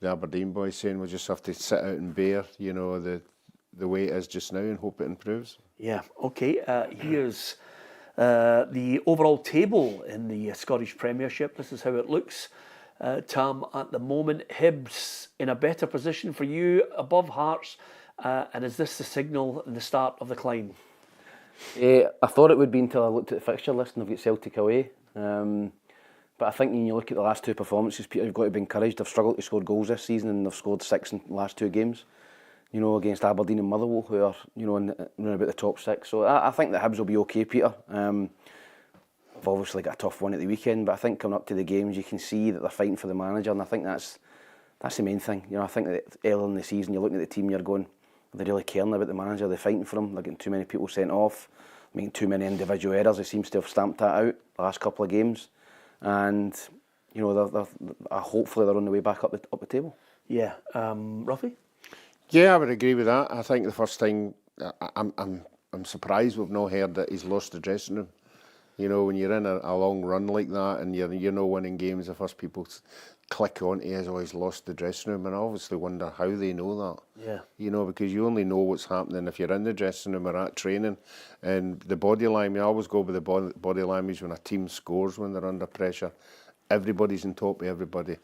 Aberdeen boys saying we'll just have to sit out and bear, you know, the way it is just now and hope it improves. Yeah, okay. Here's the overall table in the Scottish Premiership. This is how it looks. Tam, at the moment, Hibs in a better position for you, above Hearts, and is this the signal and the start of the climb? I thought it would be until I looked at the fixture list and I've got Celtic away. But I think when you look at the last two performances, Peter, you've got to be encouraged. They've struggled to score goals this season and they've scored 6 in the last 2 games. You know, against Aberdeen and Motherwell, who are, you know, in about the top 6. So I think the Hibs will be okay, Peter. I've obviously got a tough one at the weekend, but I think coming up to the games, you can see that they're fighting for the manager, and I think that's the main thing. You know, I think that earlier in the season, you're looking at the team, you're going, are they really caring about the manager? Are they fighting for him? They're getting too many people sent off, making too many individual errors. He seems to have stamped that out the last couple of games. And you know, they're hopefully they're on the way back up the table. Yeah, Ruffy? Yeah, I would agree with that. I think the first thing I'm surprised we've not heard that he's lost the dressing room. You know, when you're in a long run like that and you're not winning games, the first people click on is always lost the dressing room, and I obviously wonder how they know that. Yeah. You know, because you only know what's happening if you're in the dressing room or at training, and the body language. I always go with the body language when a team scores when they're under pressure. Everybody's on top of everybody.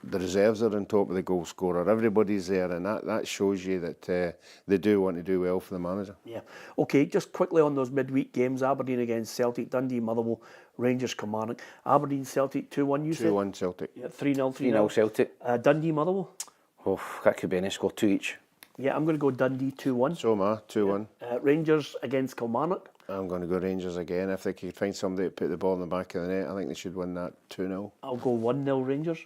The reserves are on top of the goal scorer. Everybody's there, and that shows you that they do want to do well for the manager. Yeah. Okay, just quickly on those midweek games: Aberdeen against Celtic, Dundee, Motherwell, Rangers, Kilmarnock. Aberdeen, Celtic 2-1. You said 2-1 Celtic. Yeah, 3-0. 3-0 Celtic. Dundee, Motherwell. Oh, that could be any score, 2 each. Yeah, I'm going to go Dundee 2-1. So am I, 2-1. Rangers against Kilmarnock. I'm going to go Rangers again. If they could find somebody to put the ball in the back of the net, I think they should win that 2-0. I'll go 1-0 Rangers.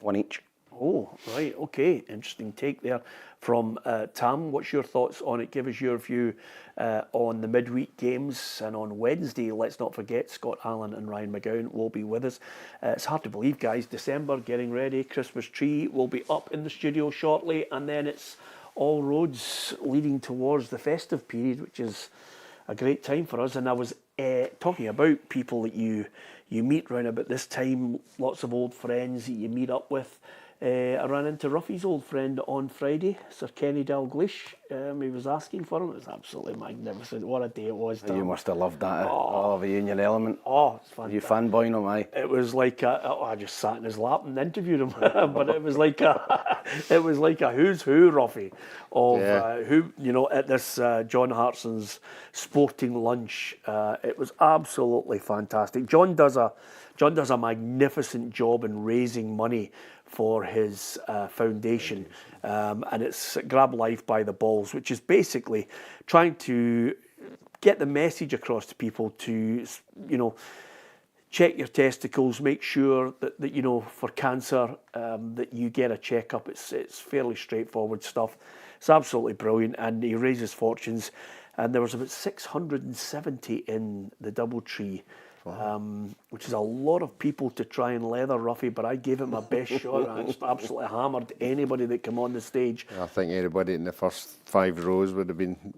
1 each. Oh, right, okay. Interesting take there from Tam. What's your thoughts on it? Give us your view on the midweek games. And on Wednesday, let's not forget, Scott Allen and Ryan McGowan will be with us. It's hard to believe, guys. December, getting ready. Christmas tree will be up in the studio shortly. And then it's all roads leading towards the festive period, which is a great time for us. And I was talking about people that you meet round about this time, lots of old friends that you meet up with. I ran into Ruffy's old friend on Friday, Sir Kenny Dalglish. He was asking for him. It was absolutely magnificent. What a day it was. You must have loved that. Oh, were you in your element? Oh, it's fun. You fanboying him, aye? It was like I just sat in his lap and interviewed him, but it was like a who's who, Ruffy, of who, you know, at this John Hartson's sporting lunch. It was absolutely fantastic. John does a magnificent job in raising money for his foundation, and it's Grab Life by the Balls, which is basically trying to get the message across to people to, you know, check your testicles, make sure that you know, for cancer, that you get a checkup. It's fairly straightforward stuff. It's absolutely brilliant, and he raises fortunes. And there was about 670 in the Doubletree. Which is a lot of people to try and leather, Ruffy, but I gave it my best shot. I just absolutely hammered anybody that came on the stage. I think anybody in the first 5 rows would have been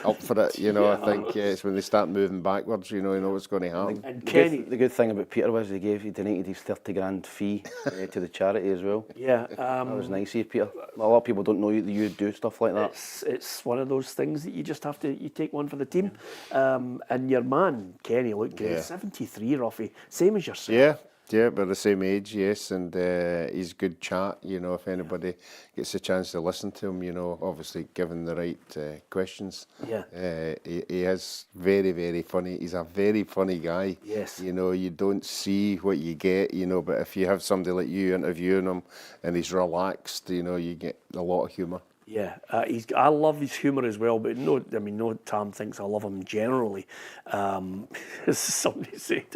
up for it, you know. I think it's when they start moving backwards, you know what's going to happen. And Kenny, the good thing about Peter was he donated his 30 grand fee to the charity as well. Yeah, that was nice of you, Peter. A lot of people don't know that you do stuff like that. It's one of those things that you just have to, you take one for the team. And your man Kenny looked good. 73, Ruffy, same as yourself. Yeah. Yeah, we're the same age, yes, and he's good chat, you know, if anybody gets a chance to listen to him, you know, obviously given the right questions. Yeah. He is very, very funny. He's a very funny guy. Yes. You know, you don't see what you get, you know, but if you have somebody like you interviewing him and he's relaxed, you know, you get a lot of humour. Yeah, I love his humour as well, but no Tam thinks I love him generally. Somebody said,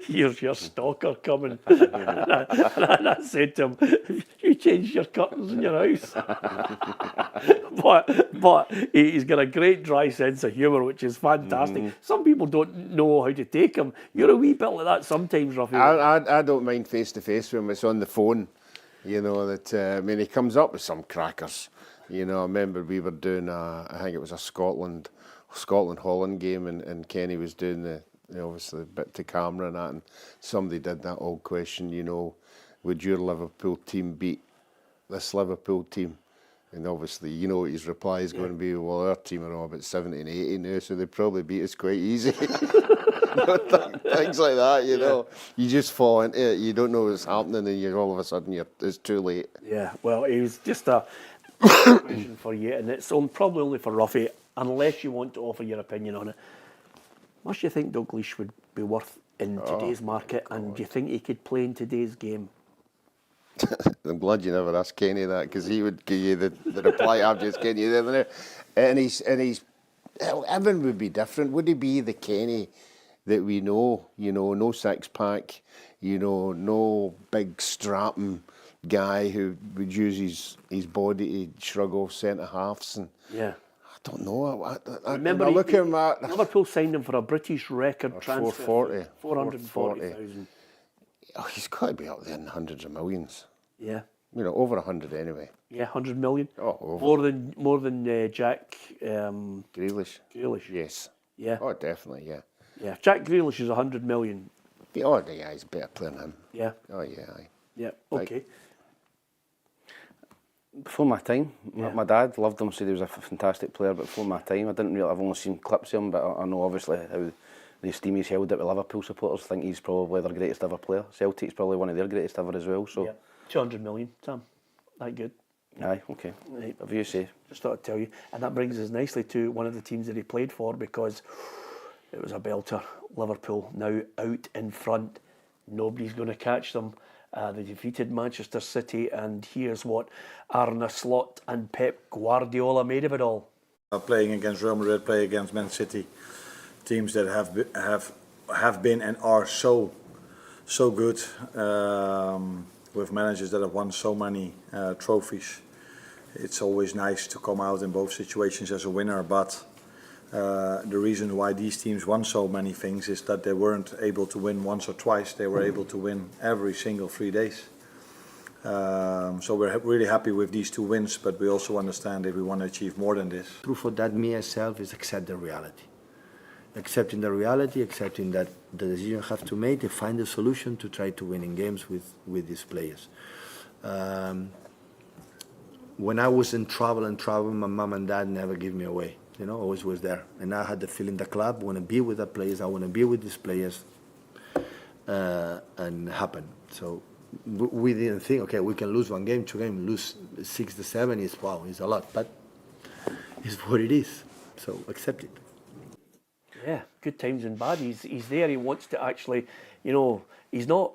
"Here's your stalker coming," and I said to him, "You changed your curtains in your house." but he's got a great dry sense of humour, which is fantastic. Some people don't know how to take him. You're a wee bit like that sometimes, Ruffy. I don't mind face to face with him. It's on the phone, you know. That I mean, he comes up with some crackers. You know, I remember we were doing I think it was a Scotland-Holland game, and Kenny was doing the obviously a bit to camera and that, and somebody did that old question, you know, would your Liverpool team beat this Liverpool team? And obviously, you know what his reply is going to be, well, our team are all about 70 and 80 now, so they probably beat us quite easy. Things like that, you know. You just fall into it, you don't know what's happening, and all of a sudden it's too late. Yeah, well, it was just a question for you, and it's probably only for Ruffy, unless you want to offer your opinion on it. Must you think Dalglish would be worth in today's market, and do you think he could play in today's game? I'm glad you never asked Kenny that, because he would give you the reply I've just given you there. And he's everyone would be different. Would he be the Kenny that we know? You know, no six pack. You know, no big strapping guy who would use his body to shrug off centre halves, and I don't know. I remember look at him at Liverpool signed him for a British record transfer, 440,000. Oh, he's got to be up there in hundreds of millions. Yeah, you know, over 100 anyway. Yeah, 100 million. Oh, over. More than Jack Grealish. Yes. Yeah. Oh, definitely. Yeah. Yeah. Jack Grealish is 100 million. Oh, yeah, he's a better player than him. Yeah. Oh, yeah. Yeah. Okay. Before my time, my dad loved him, said he was a fantastic player, but before my time, I've only seen clips of him, but I know obviously how the esteem he's held up with Liverpool supporters. I think he's probably their greatest ever player. Celtic's probably one of their greatest ever as well. So, 200 million, Sam. That good. Aye, okay. Right. Whatever you say. Just thought I'd tell you. And that brings us nicely to one of the teams that he played for, because it was a belter. Liverpool now out in front. Nobody's going to catch them. They defeated Manchester City, and here's what Arne Slot and Pep Guardiola made of it all. Playing against Real Madrid, playing against Man City, teams that have been and are so good, with managers that have won so many trophies. It's always nice to come out in both situations as a winner, but the reason why these teams won so many things is that they weren't able to win once or twice. They were able to win every single 3 days. So we're really happy with these 2 wins, but we also understand if we want to achieve more than this. Proof of that, me myself, is accept the reality. Accepting the reality, accepting that the decision you have to make, to find a solution to try to win in games with these players. When I was in trouble, my mom and dad never give me away. You know, always was there. And I had the feeling the club, want to be with the players, I want to be with these players, and happen. So we didn't think, okay, we can lose 1 game, 2 games, lose 6 to 7 is, wow, it's a lot, but it's what it is. So accept it. Yeah, good times and bad. He's there, he wants to actually, you know, he's not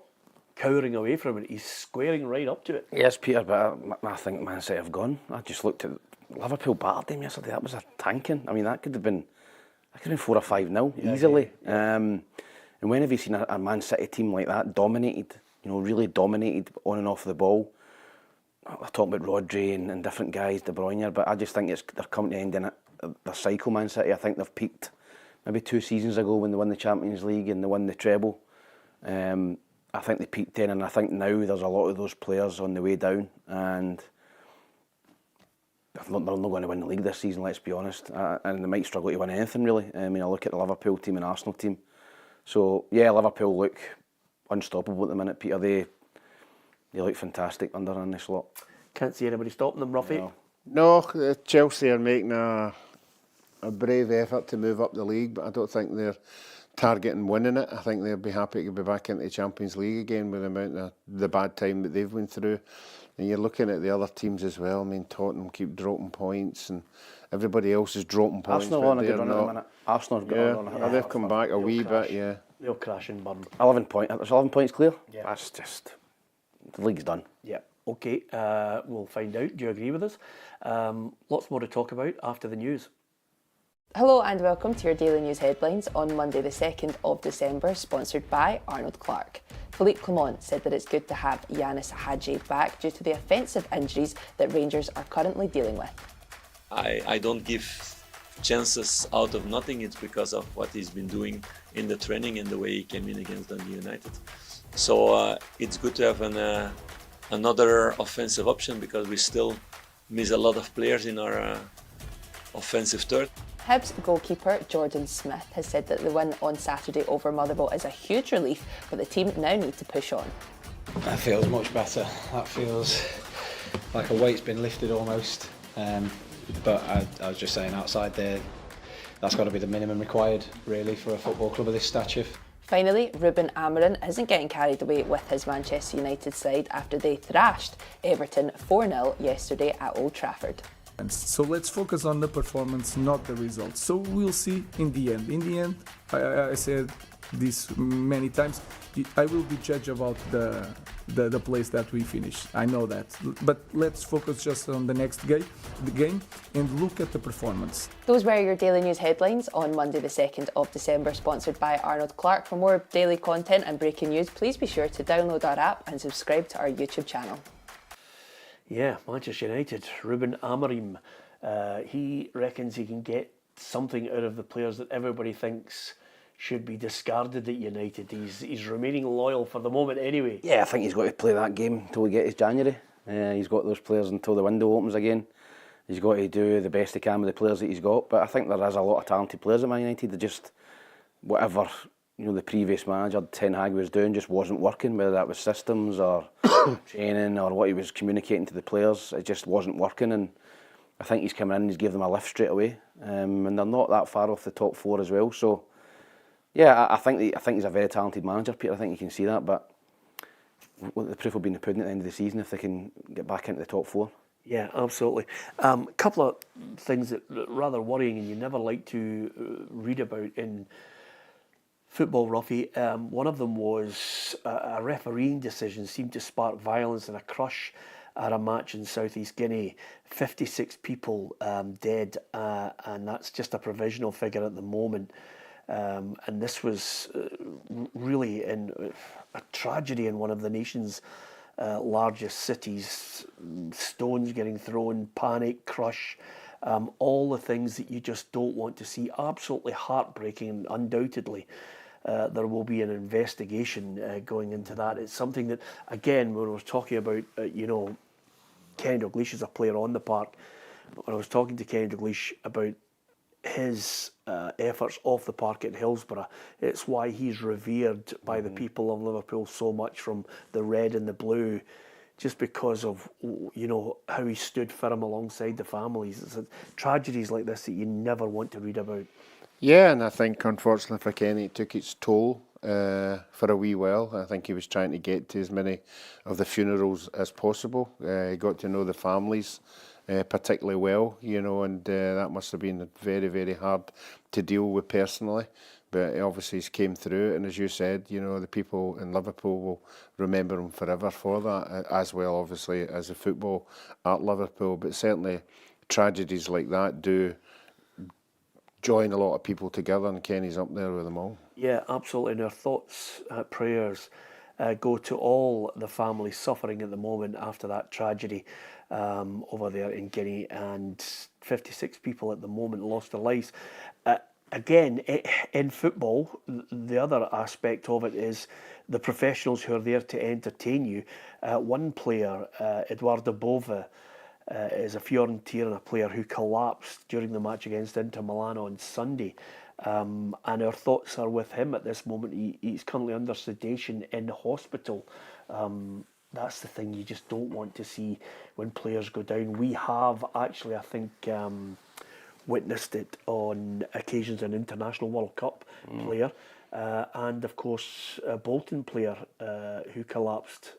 cowering away from it, he's squaring right up to it. Yes, Peter, but I think Man City have gone. I just looked at Liverpool battered them yesterday. That was a tanking. I mean, that could have been 4 or 5-0 easily. Yeah. And when have you seen a Man City team like that dominated? You know, really dominated on and off the ball. I'm talking about Rodgers and different guys, De Bruyne, but I just think they're coming to the end in their cycle. Man City, I think they've peaked maybe 2 seasons ago when they won the Champions League and they won the treble. I think they peaked then, and I think now there's a lot of those players on the way down, and they're not going to win the league this season, let's be honest, and they might struggle to win anything really. I mean, I look at the Liverpool team and Arsenal team. So yeah, Liverpool look unstoppable at the minute, Peter. They look fantastic under Arne Slot. Can't see anybody stopping them, Ruffy. No, Chelsea are making a brave effort to move up the league, but I don't think targeting winning it. I think they'll be happy to be back into the Champions League again with the amount of the bad time that they've went through. And you're looking at the other teams as well. I mean, Tottenham keep dropping points and everybody else is dropping points. Arsenal on a good run at the minute. Arsenal's got a run. They've come back a wee bit, yeah. They'll crash and burn. 11 points. There's 11 points clear. Yeah. That's just, the league's done. Yeah. Okay, we'll find out. Do you agree with us? Lots more to talk about after the news. Hello and welcome to your daily news headlines on Monday the 2nd of December, sponsored by Arnold Clark. Philippe Clement said that it's good to have Yanis Hadji back due to the offensive injuries that Rangers are currently dealing with. I don't give chances out of nothing. It's because of what he's been doing in the training and the way he came in against Dundee United. So it's good to have another offensive option because we still miss a lot of players in our offensive third. Hibs goalkeeper Jordan Smith has said that the win on Saturday over Motherwell is a huge relief, but the team now need to push on. That feels much better. That feels like a weight's been lifted almost. But I was just saying, outside there, that's got to be the minimum required, really, for a football club of this stature. Finally, Ruben Amorim isn't getting carried away with his Manchester United side after they thrashed Everton 4-0 yesterday at Old Trafford. So let's focus on the performance, not the results. So we'll see in the end. In the end, I said this many times, I will be judged about the place that we finish. I know that. But let's focus just on the next game and look at the performance. Those were your daily news headlines on Monday the 2nd of December, sponsored by Arnold Clark. For more daily content and breaking news, please be sure to download our app and subscribe to our YouTube channel. Yeah, Manchester United, Ruben Amorim. He reckons he can get something out of the players that everybody thinks should be discarded at United. He's remaining loyal for the moment anyway. Yeah, I think he's got to play that game until we get his January. He's got those players until the window opens again. He's got to do the best he can with the players that he's got. But I think there is a lot of talented players at Man United. They just, whatever the previous manager, Ten Hag, was doing just wasn't working, whether that was systems or training or what he was communicating to the players. It just wasn't working, and I think he's come in and he's given them a lift straight away. And they're not that far off the top four as well. So, yeah, I think he's a very talented manager, Peter. I think you can see that, but the proof will be in the pudding at the end of the season if they can get back into the top four. Yeah, absolutely. A couple of things that are rather worrying and you never like to read about in football, Ruffy. One of them was a refereeing decision seemed to spark violence and a crush at a match in Southeast Guinea. 56 people dead, and that's just a provisional figure at the moment. And this was really a tragedy in one of the nation's largest cities. Stones getting thrown, panic, crush, all the things that you just don't want to see. Absolutely heartbreaking, and undoubtedly there will be an investigation going into that. It's something that, again, when I was talking about, Kenny Dalglish is a player on the park. When I was talking to Kenny Dalglish about his efforts off the park at Hillsborough, it's why he's revered by the people of Liverpool so much, from the red and the blue, just because of how he stood firm alongside the families. It's tragedies like this that you never want to read about. Yeah, and I think unfortunately for Kenny it took its toll for a wee while. I think he was trying to get to as many of the funerals as possible. He got to know the families particularly well, and that must have been very, very hard to deal with personally. But obviously he's came through it, and as you said, the people in Liverpool will remember him forever for that, as well obviously as the football at Liverpool. But certainly tragedies like that do join a lot of people together, and Kenny's up there with them all. Yeah, absolutely. And our thoughts, prayers go to all the families suffering at the moment after that tragedy over there in Guinea, and 56 people at the moment lost their lives. Again, in football, the other aspect of it is the professionals who are there to entertain you. One player, Eduardo Bova, is a Fiorentina player who collapsed during the match against Inter Milan on Sunday. And our thoughts are with him at this moment. He's currently under sedation in hospital. That's the thing you just don't want to see when players go down. We have actually, I think, witnessed it on occasions. An International World Cup player and of course a Bolton player who collapsed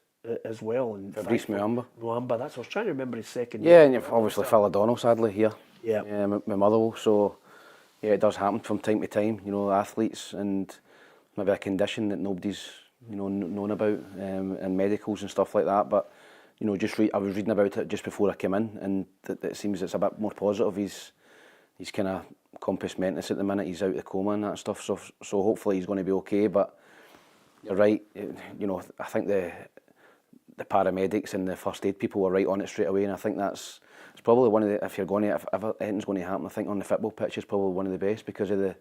as well. And Fabrice Muamba. That's, I was trying to remember his second Yeah, name. and you've obviously Phil O'Donnell, sadly, here. Yeah. With Motherwell, so yeah, it does happen from time to time, athletes, and maybe a condition that nobody's, known about, and medicals and stuff like that, but, I was reading about it just before I came in, and it seems it's a bit more positive. He's kind of compos mentis at the minute, he's out of the coma and that stuff, so hopefully he's going to be okay, but you're right, I think the paramedics and the first aid people were right on it straight away, and I think it's probably one of the, if anything's going to happen, I think on the football pitch is probably one of the best because of the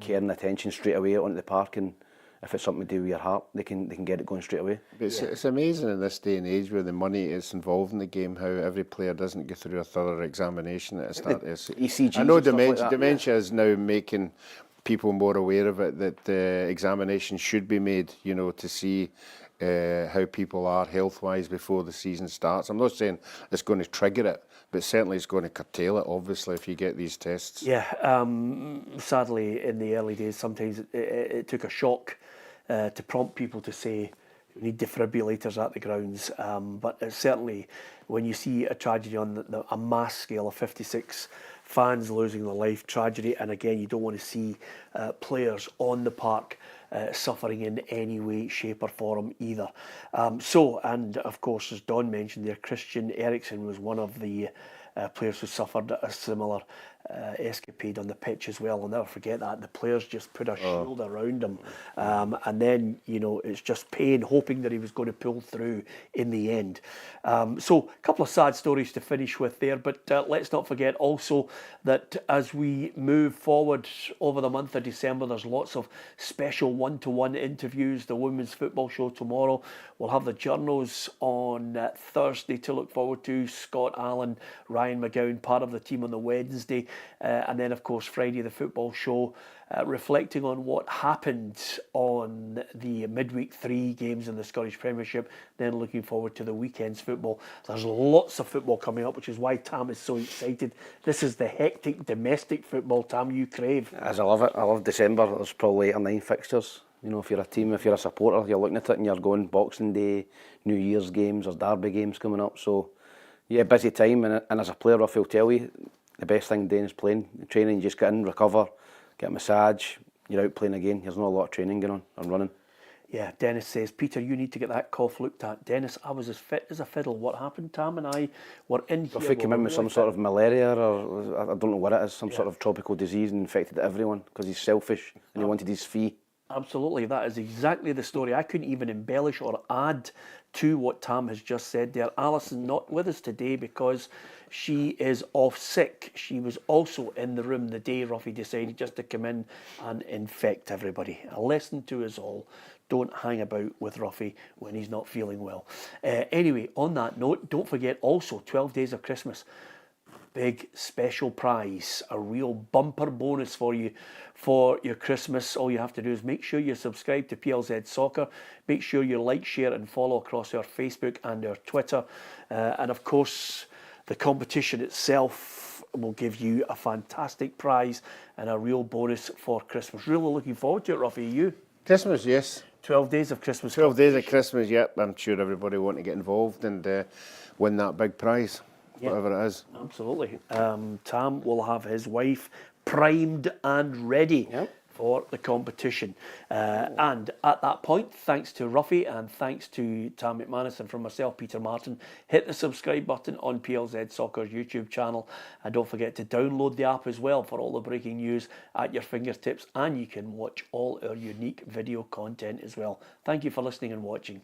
care and attention straight away onto the park, and if it's something to do with your heart, they can get it going straight away. It's amazing in this day and age where the money is involved in the game, how every player doesn't go through a thorough examination at the start. ECGs I know and stuff like that, dementia is now making people more aware of it, that examination should be made, to see how people are health-wise before the season starts. I'm not saying it's going to trigger it, but certainly it's going to curtail it, obviously, if you get these tests. Yeah, sadly, in the early days, sometimes it took a shock to prompt people to say, we need defibrillators at the grounds. But certainly, when you see a tragedy on a mass scale of 56 fans losing their life, tragedy, and again, you don't want to see players on the park suffering in any way, shape or form either. And of course, as Don mentioned there, Christian Eriksen was one of the players who suffered a similar escapade on the pitch as well. I'll never forget that. The players just put a shield around him. And then, it's just pain, hoping that he was going to pull through in the end. So a couple of sad stories to finish with there, but let's not forget also that as we move forward over the month of December, there's lots of special one-to-one interviews. The Women's Football Show tomorrow. We'll have the journals on Thursday to look forward to. Scott Allen, Ryan McGowan, part of the team on the Wednesday. And then, of course, Friday, the football show, reflecting on what happened on the midweek 3 games in the Scottish Premiership, then looking forward to the weekend's football. There's lots of football coming up, which is why Tam is so excited. This is the hectic domestic football, Tam, you crave. As I love it. I love December. There's probably 8 or 9 fixtures. If you're a team, if you're a supporter, you're looking at it and you're going Boxing Day, New Year's games, or derby games coming up. So, yeah, busy time. And as a player, Ruffy will tell you, the best thing doing is playing. The training, you just get in, recover, get a massage, you're out playing again. There's not a lot of training going on and running. Yeah, Dennis says, Peter, you need to get that cough looked at. Dennis, I was as fit as a fiddle. What happened? Tam and I were in here. Ruffy came in with some sort of malaria, or I don't know what it is, some sort of tropical disease, and infected everyone because he's selfish and he wanted his fee. Absolutely, that is exactly the story. I couldn't even embellish or add to what Tam has just said there. Alison not with us today because she is off sick. She was also in the room the day Ruffy decided just to come in and infect everybody. A lesson to us all. Don't hang about with Ruffy when he's not feeling well. Anyway, on that note, don't forget also 12 Days of Christmas. Big special prize, a real bumper bonus for you for your Christmas. All you have to do is make sure you subscribe to PLZ Soccer. Make sure you like, share and follow across our Facebook and our Twitter. And of course, the competition itself will give you a fantastic prize and a real bonus for Christmas. Really looking forward to it, Ruffy. Are you? Christmas, yes. 12 Days of Christmas. 12 Days of Christmas, yep. I'm sure everybody want to get involved and win that big prize. Whatever it is. Absolutely. Tam will have his wife primed and ready for the competition. And at that point, thanks to Ruffy and thanks to Tam McManus and from myself, Peter Martin, hit the subscribe button on PLZ Soccer's YouTube channel. And don't forget to download the app as well for all the breaking news at your fingertips. And you can watch all our unique video content as well. Thank you for listening and watching.